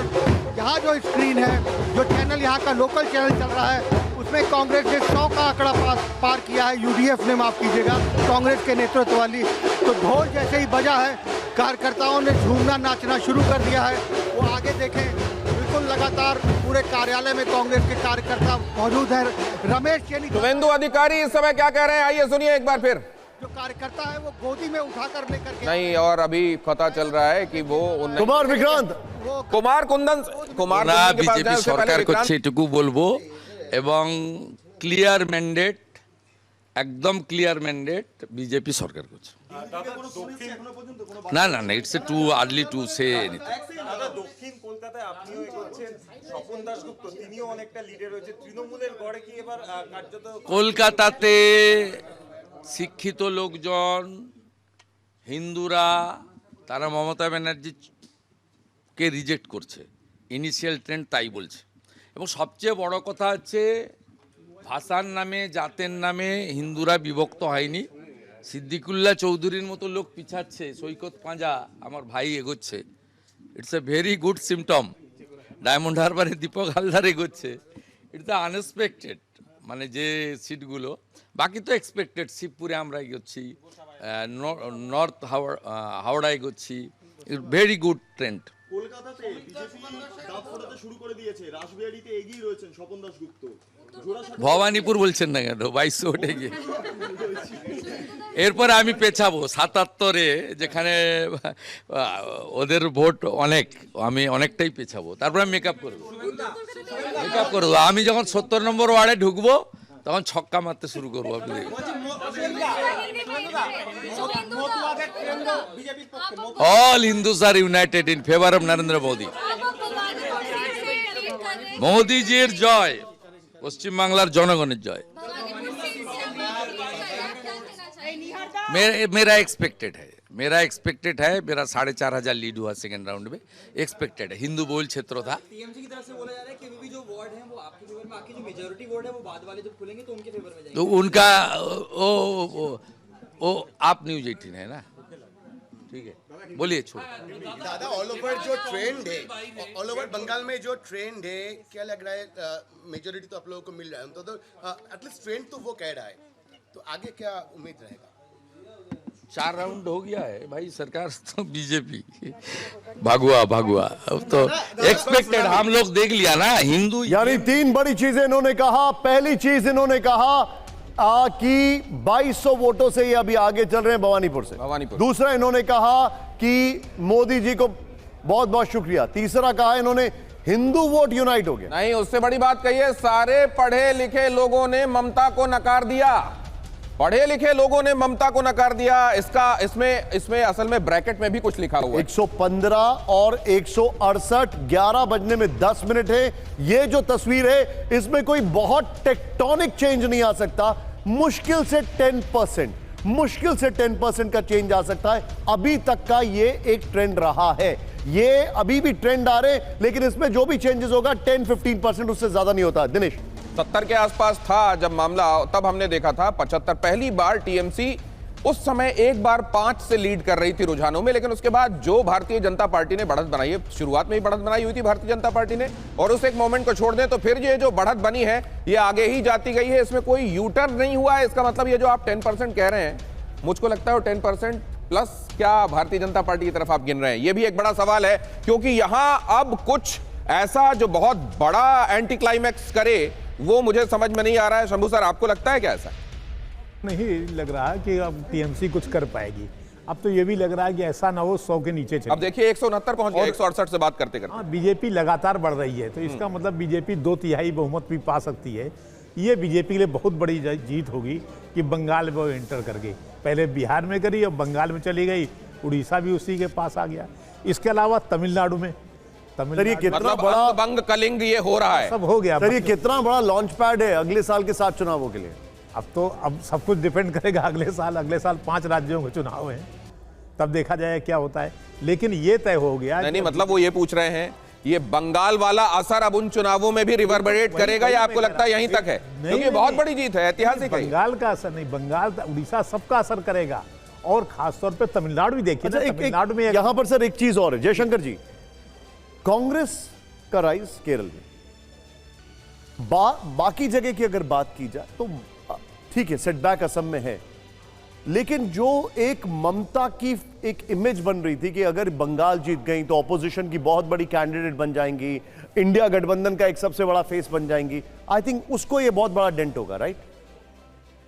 यहाँ जो स्क्रीन है, जो चैनल यहाँ का लोकल चैनल चल रहा है, उसमें कांग्रेस ने 100 का आंकड़ा पार किया है। यूडीएफ ने, माफ कीजिएगा, कांग्रेस के नेतृत्व वाली। तो ढोल जैसे ही बजा है, कार्यकर्ताओं ने झूमना नाचना शुरू कर दिया है। वो आगे देखें, लगातार पूरे कार्यालय में कांग्रेस के कार्यकर्ता मौजूद हैं। रमेश चेनी, शुभेंदु अधिकारी इस समय क्या कह रहे हैं, आइए सुनिए एक बार फिर। जो कार्यकर्ता है वो गोदी में उठाकर लेकर के नहीं, और अभी पता चल रहा है कि वो कुमार विक्रांत, कुमार कुंदन বিজেপি সরকার করছে এটুকু বলবো এবং ক্লিয়ার ম্যান্ডেট, একদম ক্লিয়ার ম্যান্ডেট বিজেপি সরকার করছে। না না না, it's too early to say anything. দক্ষিণ কলকাতায় আপনিও এগোচ্ছেন, স্বপন দাশগুপ্ত তিনিও অনেকটা লিডে রয়েছে। তৃণমূলের গড়ে কি এবার কার্যত কলকাতাতে শিক্ষিত লোকজন, হিন্দুরা, তারা মমতা ব্যানার্জিকে রিজেক্ট করছে। ইনিশিয়াল ট্রেন্ড তাই বলছে। এবং সবচেয়ে বড় কথা হচ্ছে ভাষার নামে, জাতের নামে হিন্দুরা বিভক্ত হয়নি। সিদ্দিকুল্লাহ চৌধুরীর মতো লোক পিছাচ্ছে, সৈকত পাঁজা আমার ভাই এগোচ্ছে। It's a very good symptom. Diamond হারবারে দীপক হালদার এগোচ্ছে। ইটস আনএক্সপেক্টেড, মানে যে সিটগুলো, বাকি তো এক্সপেক্টেড। শিবপুরে আমরা এগোচ্ছি, নর্থ হাওড়া এগোচ্ছি। Very good trend. কলকাতাতে বিজেপি দাঁত ফোটাতে শুরু করে দিয়েছে, রাসবিহারীতে এগিয়ে রয়েছেন স্বপন দাশগুপ্ত। ভবানীপুর বলছেন না কেন, 2200 ওঠে গিয়ে। এরপরে আমি পেছাবো 77-এ, যেখানে ওদের ভোট অনেক, আমি অনেকটাই পেছাবো। তারপরে আমি মেকআপ করবো। আমি যখন 70 নম্বর ওয়ার্ডে ঢুকবো তখন ছক্কা মারতে শুরু করবো। আপনি all Hindus are united in favour of Narendra Modi. মোদীজির জয়, পশ্চিমবাংলার জনগণের জয়। मेरा एक्सपेक्टेड है, मेरा 4,500 लीड हुआ सेकेंड राउंड में। एक्सपेक्टेड है, हिंदू बहुल क्षेत्र था। टीएमसी की तरफ से बोला जा रहा है कि अभी जो वार्ड हैं वो आपके फेवर में, बाकी जो मेजॉरिटी वार्ड है वो बाद वाले जब खुलेंगे तो उनके फेवर में जाएंगे। तो उनका वो आप न्यूज 18 है ना, ठीक है, बोलिए। छोड़ दादा, ऑल ओवर जो ट्रेंड है, ऑल ओवर बंगाल में जो ट्रेंड है, क्या लग रहा है मेजोरिटी तो आप लोगों को मिल रहा है, तो एटलीस्ट ट्रेंड तो वो कह रहा है, तो आगे क्या उम्मीद रहेगा? 4 राउंड हो गया है भाई, सरकार तो बीजेपी भागुआ अब तो एक्सपेक्टेड, हम लोग देख लिया ना। हिंदू, यानी 3 बड़ी चीजें इन्होंने कहा। पहली चीज इन्होंने कहा कि 2200 वोटों से ये अभी आगे चल रहे हैं भवानीपुर से। दूसरा इन्होंने कहा कि मोदी जी को बहुत बहुत शुक्रिया। तीसरा कहा इन्होंने हिंदू वोट यूनाइट हो गया। नहीं, उससे बड़ी बात कहिए, सारे पढ़े लिखे लोगों ने ममता को नकार दिया। पढ़े लिखे लोगों ने ममता को नकार दिया। इसमें असल में ब्रैकेट में भी कुछ लिखा हुआ है। 115 और 168, 11 बजने में 10 मिनट है। ये जो तस्वीर है, इसमें कोई बहुत टेक्टोनिक चेंज नहीं आ सकता। मुश्किल से 10% का चेंज आ सकता है। अभी तक का ये एक ट्रेंड रहा है, ये अभी भी ट्रेंड आ रहे, लेकिन इसमें जो भी चेंजेस होगा 10-15%, उससे ज्यादा नहीं होता। दिनेश, 70 के आसपास था जब मामला, तब हमने देखा था 75। पहली बार टीएमसी उस समय एक बार 5 से लीड कर रही थी रुझानों में, लेकिन उसके बाद जो भारतीय जनता पार्टी ने बढ़त बनाई है, शुरुआत में ही बढ़त बनाई हुई थी भारतीय जनता पार्टी ने, और उस एक मोमेंट को छोड़ दें तो फिर ये जो बढ़त बनी है ये आगे ही जाती गई है, इसमें कोई यू टर्न नहीं हुआ है। इसका मतलब ये जो आप 10% कह रहे हैं, मुझको लगता है 10% प्लस क्या भारतीय जनता पार्टी की तरफ आप गिन रहे हैं, ये भी एक बड़ा सवाल है, क्योंकि यहां अब कुछ ऐसा जो बहुत बड़ा एंटी क्लाइमैक्स करे वो मुझे समझ में नहीं आ रहा है। शंभू सर, आपको लगता है क्या ऐसा? नहीं लग रहा कि अब टीएमसी कुछ कर पाएगी। अब तो ये भी लग रहा है कि ऐसा ना हो 100 के नीचे चले। अब देखिए 169 पहुंच गया, 168 से बात करते करते। बीजेपी लगातार बढ़ रही है, तो इसका मतलब बीजेपी 2/3 बहुमत भी पा सकती है। ये बीजेपी के लिए बहुत बड़ी जीत होगी कि बंगाल में वो एंटर कर गई। पहले बिहार में करी, अब बंगाल में चली गई, उड़ीसा भी उसी के पास आ गया। इसके अलावा तमिलनाडु में कितना बड़ा बंग कलिंग ये हो रहा है, सब हो गया। सर ये कितना बड़ा लॉन्च पैड है अगले साल के 7 चुनावों के लिए। अब सब कुछ डिपेंड करेगा अगले साल 5 राज्यों के चुनाव हैं, तब देखा जाए क्या होता है। लेकिन ये तय हो गया नहीं मतलब वो ये पूछ रहे हैं ये बंगाल वाला असर अब उन चुनावों में भी रिवर्बरेट करेगा या आपको लगता है यहीं तक है? क्योंकि बहुत बड़ी जीत है, ऐतिहासिक है। बंगाल का असर नहीं, बंगाल उड़ीसा सबका असर करेगा, और खासतौर पे तमिलनाडु भी देखिए। तमिलनाडु में यहां पर सर एक चीज और है जयशंकर जी, कांग्रेस का राइज केरल में, बाकी जगह की अगर बात की जाए तो ठीक है सेटबैक असम में है, लेकिन जो एक ममता की एक इमेज बन रही थी कि अगर बंगाल जीत गई तो ऑपोजिशन की बहुत बड़ी कैंडिडेट बन जाएंगी, इंडिया गठबंधन का एक सबसे बड़ा फेस बन जाएंगी, आई थिंक उसको ये बहुत बड़ा डेंट होगा, राइट?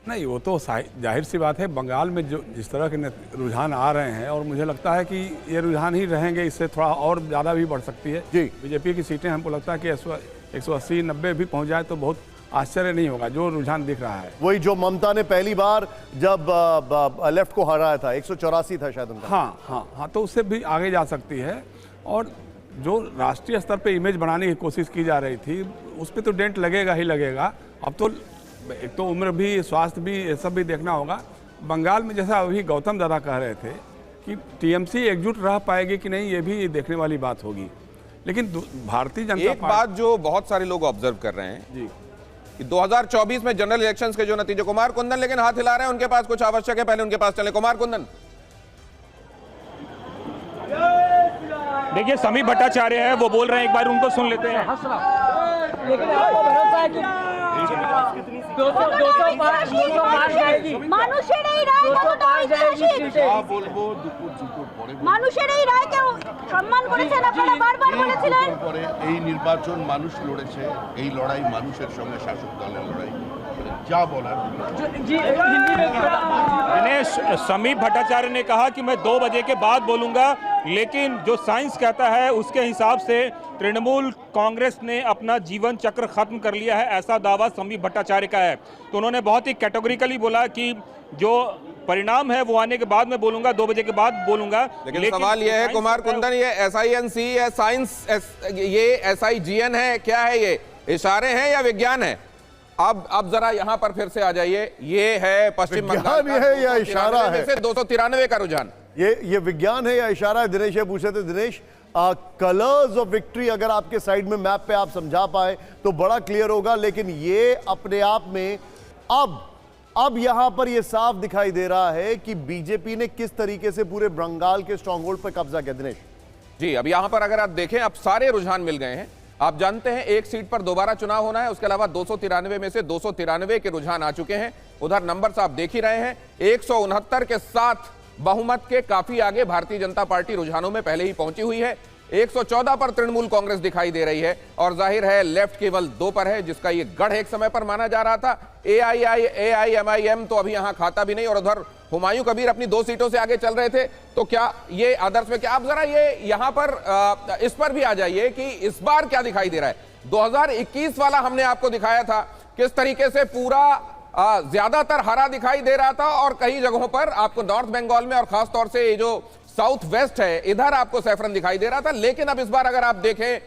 नहीं, वो तो जाहिर सी बात है। बंगाल में जो जिस तरह के रुझान आ रहे हैं, और मुझे लगता है कि ये रुझान ही रहेंगे, इससे थोड़ा और ज़्यादा भी बढ़ सकती है जी। बीजेपी की सीटें हमको लगता है कि 180-90 भी पहुंच जाए तो बहुत आश्चर्य नहीं होगा, जो रुझान दिख रहा है। वही जो ममता ने पहली बार जब लेफ्ट को हराया था, 184 था शायद उनका। हाँ, तो उससे भी आगे जा सकती है। और जो राष्ट्रीय स्तर पे इमेज बनाने की कोशिश की जा रही थी, उस पर तो डेंट लगेगा ही लगेगा। अब तो एक तो उम्र भी, स्वास्थ्य भी, ये सब भी देखना होगा। बंगाल में जैसा अभी गौतम दादा कह रहे थे कि टीएमसी एकजुट रह पाएगी कि नहीं, ये भी देखने वाली बात होगी। लेकिन भारतीय जनता एक बात जो बहुत सारे लोग ऑब्जर्व कर रहे हैं जी, 2024 में जनरल इलेक्शंस के जो नतीजे, कुमार कुंदन लेकिन हाथ हिला रहे हैं, उनके पास कुछ आवश्यक है, पहले उनके पास चले। कुमार कुंदन, देखिए समीप भट्टाचार्य है, वो बोल रहे हैं, एक बार उनको सुन लेते हैं। लेकिन आपको भरोसा है कि 205 जाएगी? মানুষের এই রায় কতটা ঐতিহাসিক? মানুষের এই রায়কে সম্মান করেছেন আপনারা, বারবার বলেছিলেন। পরে এই নির্বাচন মানুষ লড়েছে, এই লড়াই মানুষের সঙ্গে শাসক দলের লড়াই, যা বলার। दिनेश, समीप भट्टाचार्य ने कहा कि मैं 2 बजे के बाद बोलूंगा, लेकिन जो साइंस कहता है उसके हिसाब से तृणमूल कांग्रेस ने अपना जीवन चक्र खत्म कर लिया है, ऐसा दावा समीप भट्टाचार्य का है। तो उन्होंने बहुत ही कैटेगोरिकली बोला कि जो परिणाम है वो आने के बाद मैं बोलूंगा, 2 बजे के बाद बोलूंगा। लेकिन सवाल यह है कुमार कुंदन, ये SINC है, साइंस, ये SIGN है, क्या है ये? इशारे हैं या विज्ञान है? अब जरा यहां पर फिर से आ जाइए, ये है पश्चिम बंगाल है या इशारा है? 293 का रुझान, ये विज्ञान है या इशारा है? दिनेश ये पूछ रहे थे। दिनेश, कलर्स ऑफ विक्ट्री अगर आपके साइड में मैप पे आप समझा पाए तो बड़ा क्लियर होगा, लेकिन ये अपने आप में अब यहां पर ये साफ दिखाई दे रहा है कि बीजेपी ने किस तरीके से पूरे बंगाल के स्ट्रॉन्ग होल्ड पर कब्जा किया। दिनेश जी, अब यहां पर अगर आप देखें, अब सारे रुझान मिल गए हैं। आप जानते हैं एक सीट पर दोबारा चुनाव होना है, उसके अलावा 293 में से 293 के रुझान आ चुके हैं। उधर नंबर्स आप देख ही रहे हैं, 169 के साथ बहुमत के काफी आगे भारतीय जनता पार्टी रुझानों में पहले ही पहुंची हुई है। 114 पर तृणमूल कांग्रेस दिखाई दे रही है, और जाहिर है लेफ्ट केवल 2 पर है, जिसका ये गढ़ एक समय पर माना जा रहा था। AIMIM तो अभी यहां खाता भी नहीं, और उधर हुमायूं कबीर अपनी 2 सीटों से आगे चल रहे थे। तो क्या ये आदर्श में, क्या आप जरा ये यहां पर इस पर भी आ जाइए कि इस बार क्या दिखाई दे रहा है? 2021 वाला हमने आपको दिखाया था किस तरीके से पूरा ज्यादातर हरा दिखाई दे रहा था, और कई जगहों पर आपको नॉर्थ बंगाल में और खासतौर से ये जो साउथ वेस्ट है इधर आपको सैफरन दिखाई दे रहा था। लेकिन अब इस बार अगर आप देखें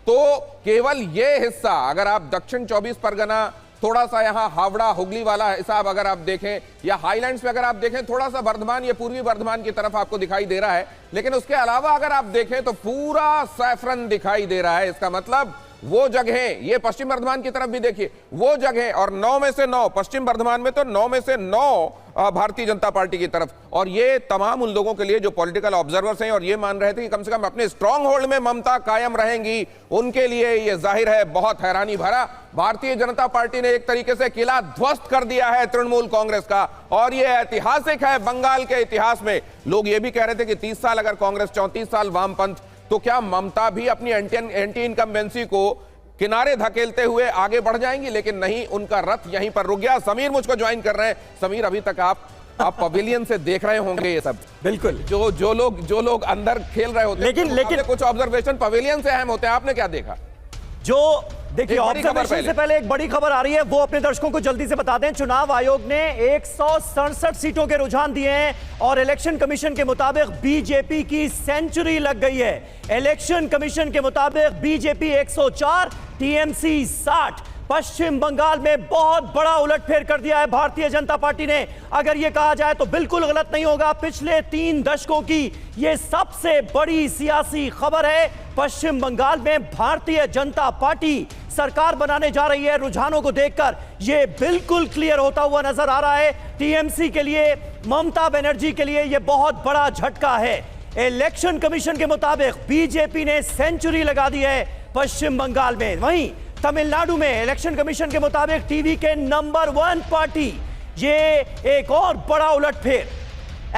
तो केवल ये हिस्सा, अगर आप दक्षिण 24 परगना, थोड़ा सा यहां हावड़ा हुगली वाला हिसाब अगर आप देखें, या हाईलैंड्स पे अगर आप देखें, थोड़ा सा बर्धमान, ये पूर्वी बर्धमान की तरफ आपको दिखाई दे रहा है। लेकिन उसके अलावा अगर आप देखें तो पूरा सैफरन दिखाई दे रहा है। इसका मतलब वो जगह, ये पश्चिम बर्धमान की तरफ भी देखिए, वो जगह, और 9 में से 9 पश्चिम बर्धमान में, तो 9 में से 9 भारतीय जनता पार्टी की तरफ। और ये तमाम उन लोगों के लिए जो पॉलिटिकल ऑब्जर्वर्स हैं और ये मान रहे थे कि कम से कम अपने स्ट्रांग होल्ड में ममता कायम रहेंगी, उनके लिए ये जाहिर है बहुत हैरानी भरा। भारतीय जनता पार्टी ने एक तरीके से किला ध्वस्त कर दिया है तृणमूल कांग्रेस का, और ये ऐतिहासिक है बंगाल के इतिहास में। लोग ये भी कह रहे थे कि 30 साल अगर कांग्रेस, 34 साल वामपंथ, तो क्या ममता भी अपनी एंटी इनकम्बेंसी को किनारे धकेलते हुए आगे बढ़ जाएंगी? लेकिन नहीं, उनका रथ यहीं पर रुक गया। समीर मुझको ज्वाइन कर रहे हैं। समीर, अभी तक आप पवेलियन से देख रहे होंगे ये सब। बिल्कुल, जो लोग अंदर खेल रहे होते हैं, लेकिन कुछ ऑब्जर्वेशन पवेलियन से अहम होते हैं। आपने क्या देखा? जो देखिए, ऑब्जर्वेशन से पहले एक बड़ी खबर आ रही है, वो अपने दर्शकों को जल्दी से बता दें। चुनाव आयोग ने 167 सीटों के रुझान दिए हैं और इलेक्शन कमीशन के मुताबिक बीजेपी की सेंचुरी लग गई है। इलेक्शन कमीशन के मुताबिक बीजेपी 104, टीएमसी 60। पश्चिम बंगाल में बहुत बड़ा उलटफेर कर दिया है भारतीय जनता पार्टी ने। अगर यह कहा जाए तो बिल्कुल गलत नहीं होगा। पिछले 3 दशकों की यह सबसे बड़ी सियासी खबर है। पश्चिम बंगाल में भारतीय जनता पार्टी सरकार बनाने जा रही है। रुझानों को देखकर यह बिल्कुल क्लियर होता हुआ नजर आ रहा है। टीएमसी के लिए, ममता बनर्जी के लिए यह बहुत बड़ा झटका है। इलेक्शन कमीशन के मुताबिक बीजेपी ने सेंचुरी लगा दी है पश्चिम बंगाल में। वहीं तमिलनाडु में इलेक्शन कमीशन के मुताबिक टीवी के नंबर 1 पार्टी, ये एक और बड़ा उलटफेर।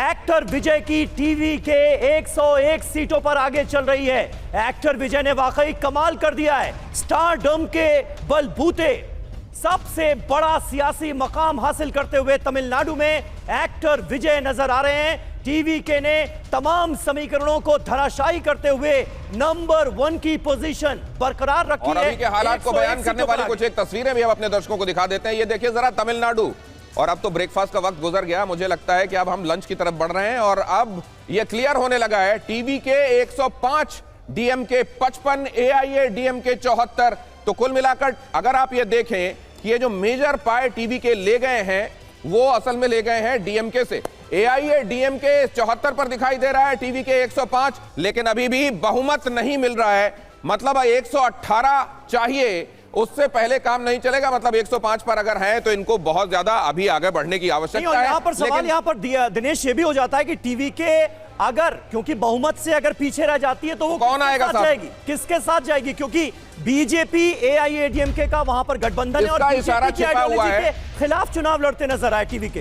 एक्टर विजय की टीवी के 101 सीटों पर आगे चल रही है। एक्टर विजय ने वाकई कमाल कर दिया है। स्टारडम के बलबूते सबसे बड़ा सियासी मकाम हासिल करते हुए तमिलनाडु में एक्टर विजय नजर आ रहे हैं। टीवी के ने तमाम समीकरणों को धराशायी करते हुए नंबर 1 की पोजीशन बरकरार रखी है। और अभी के हालात को बयान करने वाली कुछ एक तस्वीरें भी हम अपने दर्शकों को दिखा देते हैं। ये देखिए जरा तमिलनाडु। और अब तो ब्रेकफास्ट का वक्त गुजर गया, मुझे लगता है कि अब हम लंच की तरफ बढ़ रहे हैं। और अब ये क्लियर होने लगा है, टीवी के 105, डीएमके 55, एआईएडीएमके 74। तो कुल मिलाकर अगर आप ये देखें कि ये जो मेजर पाए टीवी के ले गए हैं, वो असल में ले गए हैं डीएमके से। एआईएडीएमके 74 पर दिखाई दे रहा है, टीवी के 105, लेकिन अभी भी बहुमत नहीं मिल रहा है। मतलब 118 चाहिए, उससे पहले काम नहीं चलेगा। मतलब 105 पर अगर है तो इनको बहुत ज्यादा अभी आगे बढ़ने की आवश्यकता है। यहाँ पर सवाल यहाँ पर दिनेश ये भी हो जाता है कि टीवी के अगर, क्योंकि बहुमत से अगर पीछे रह जाती है तो वो कौन आएगा साथ जाएगी, किसके साथ जाएगी? क्योंकि बीजेपी एआईएडीएमके का वहां पर गठबंधन है और इशारा छिपा हुआ है। खिलाफ चुनाव लड़ते नजर आए टीवी के।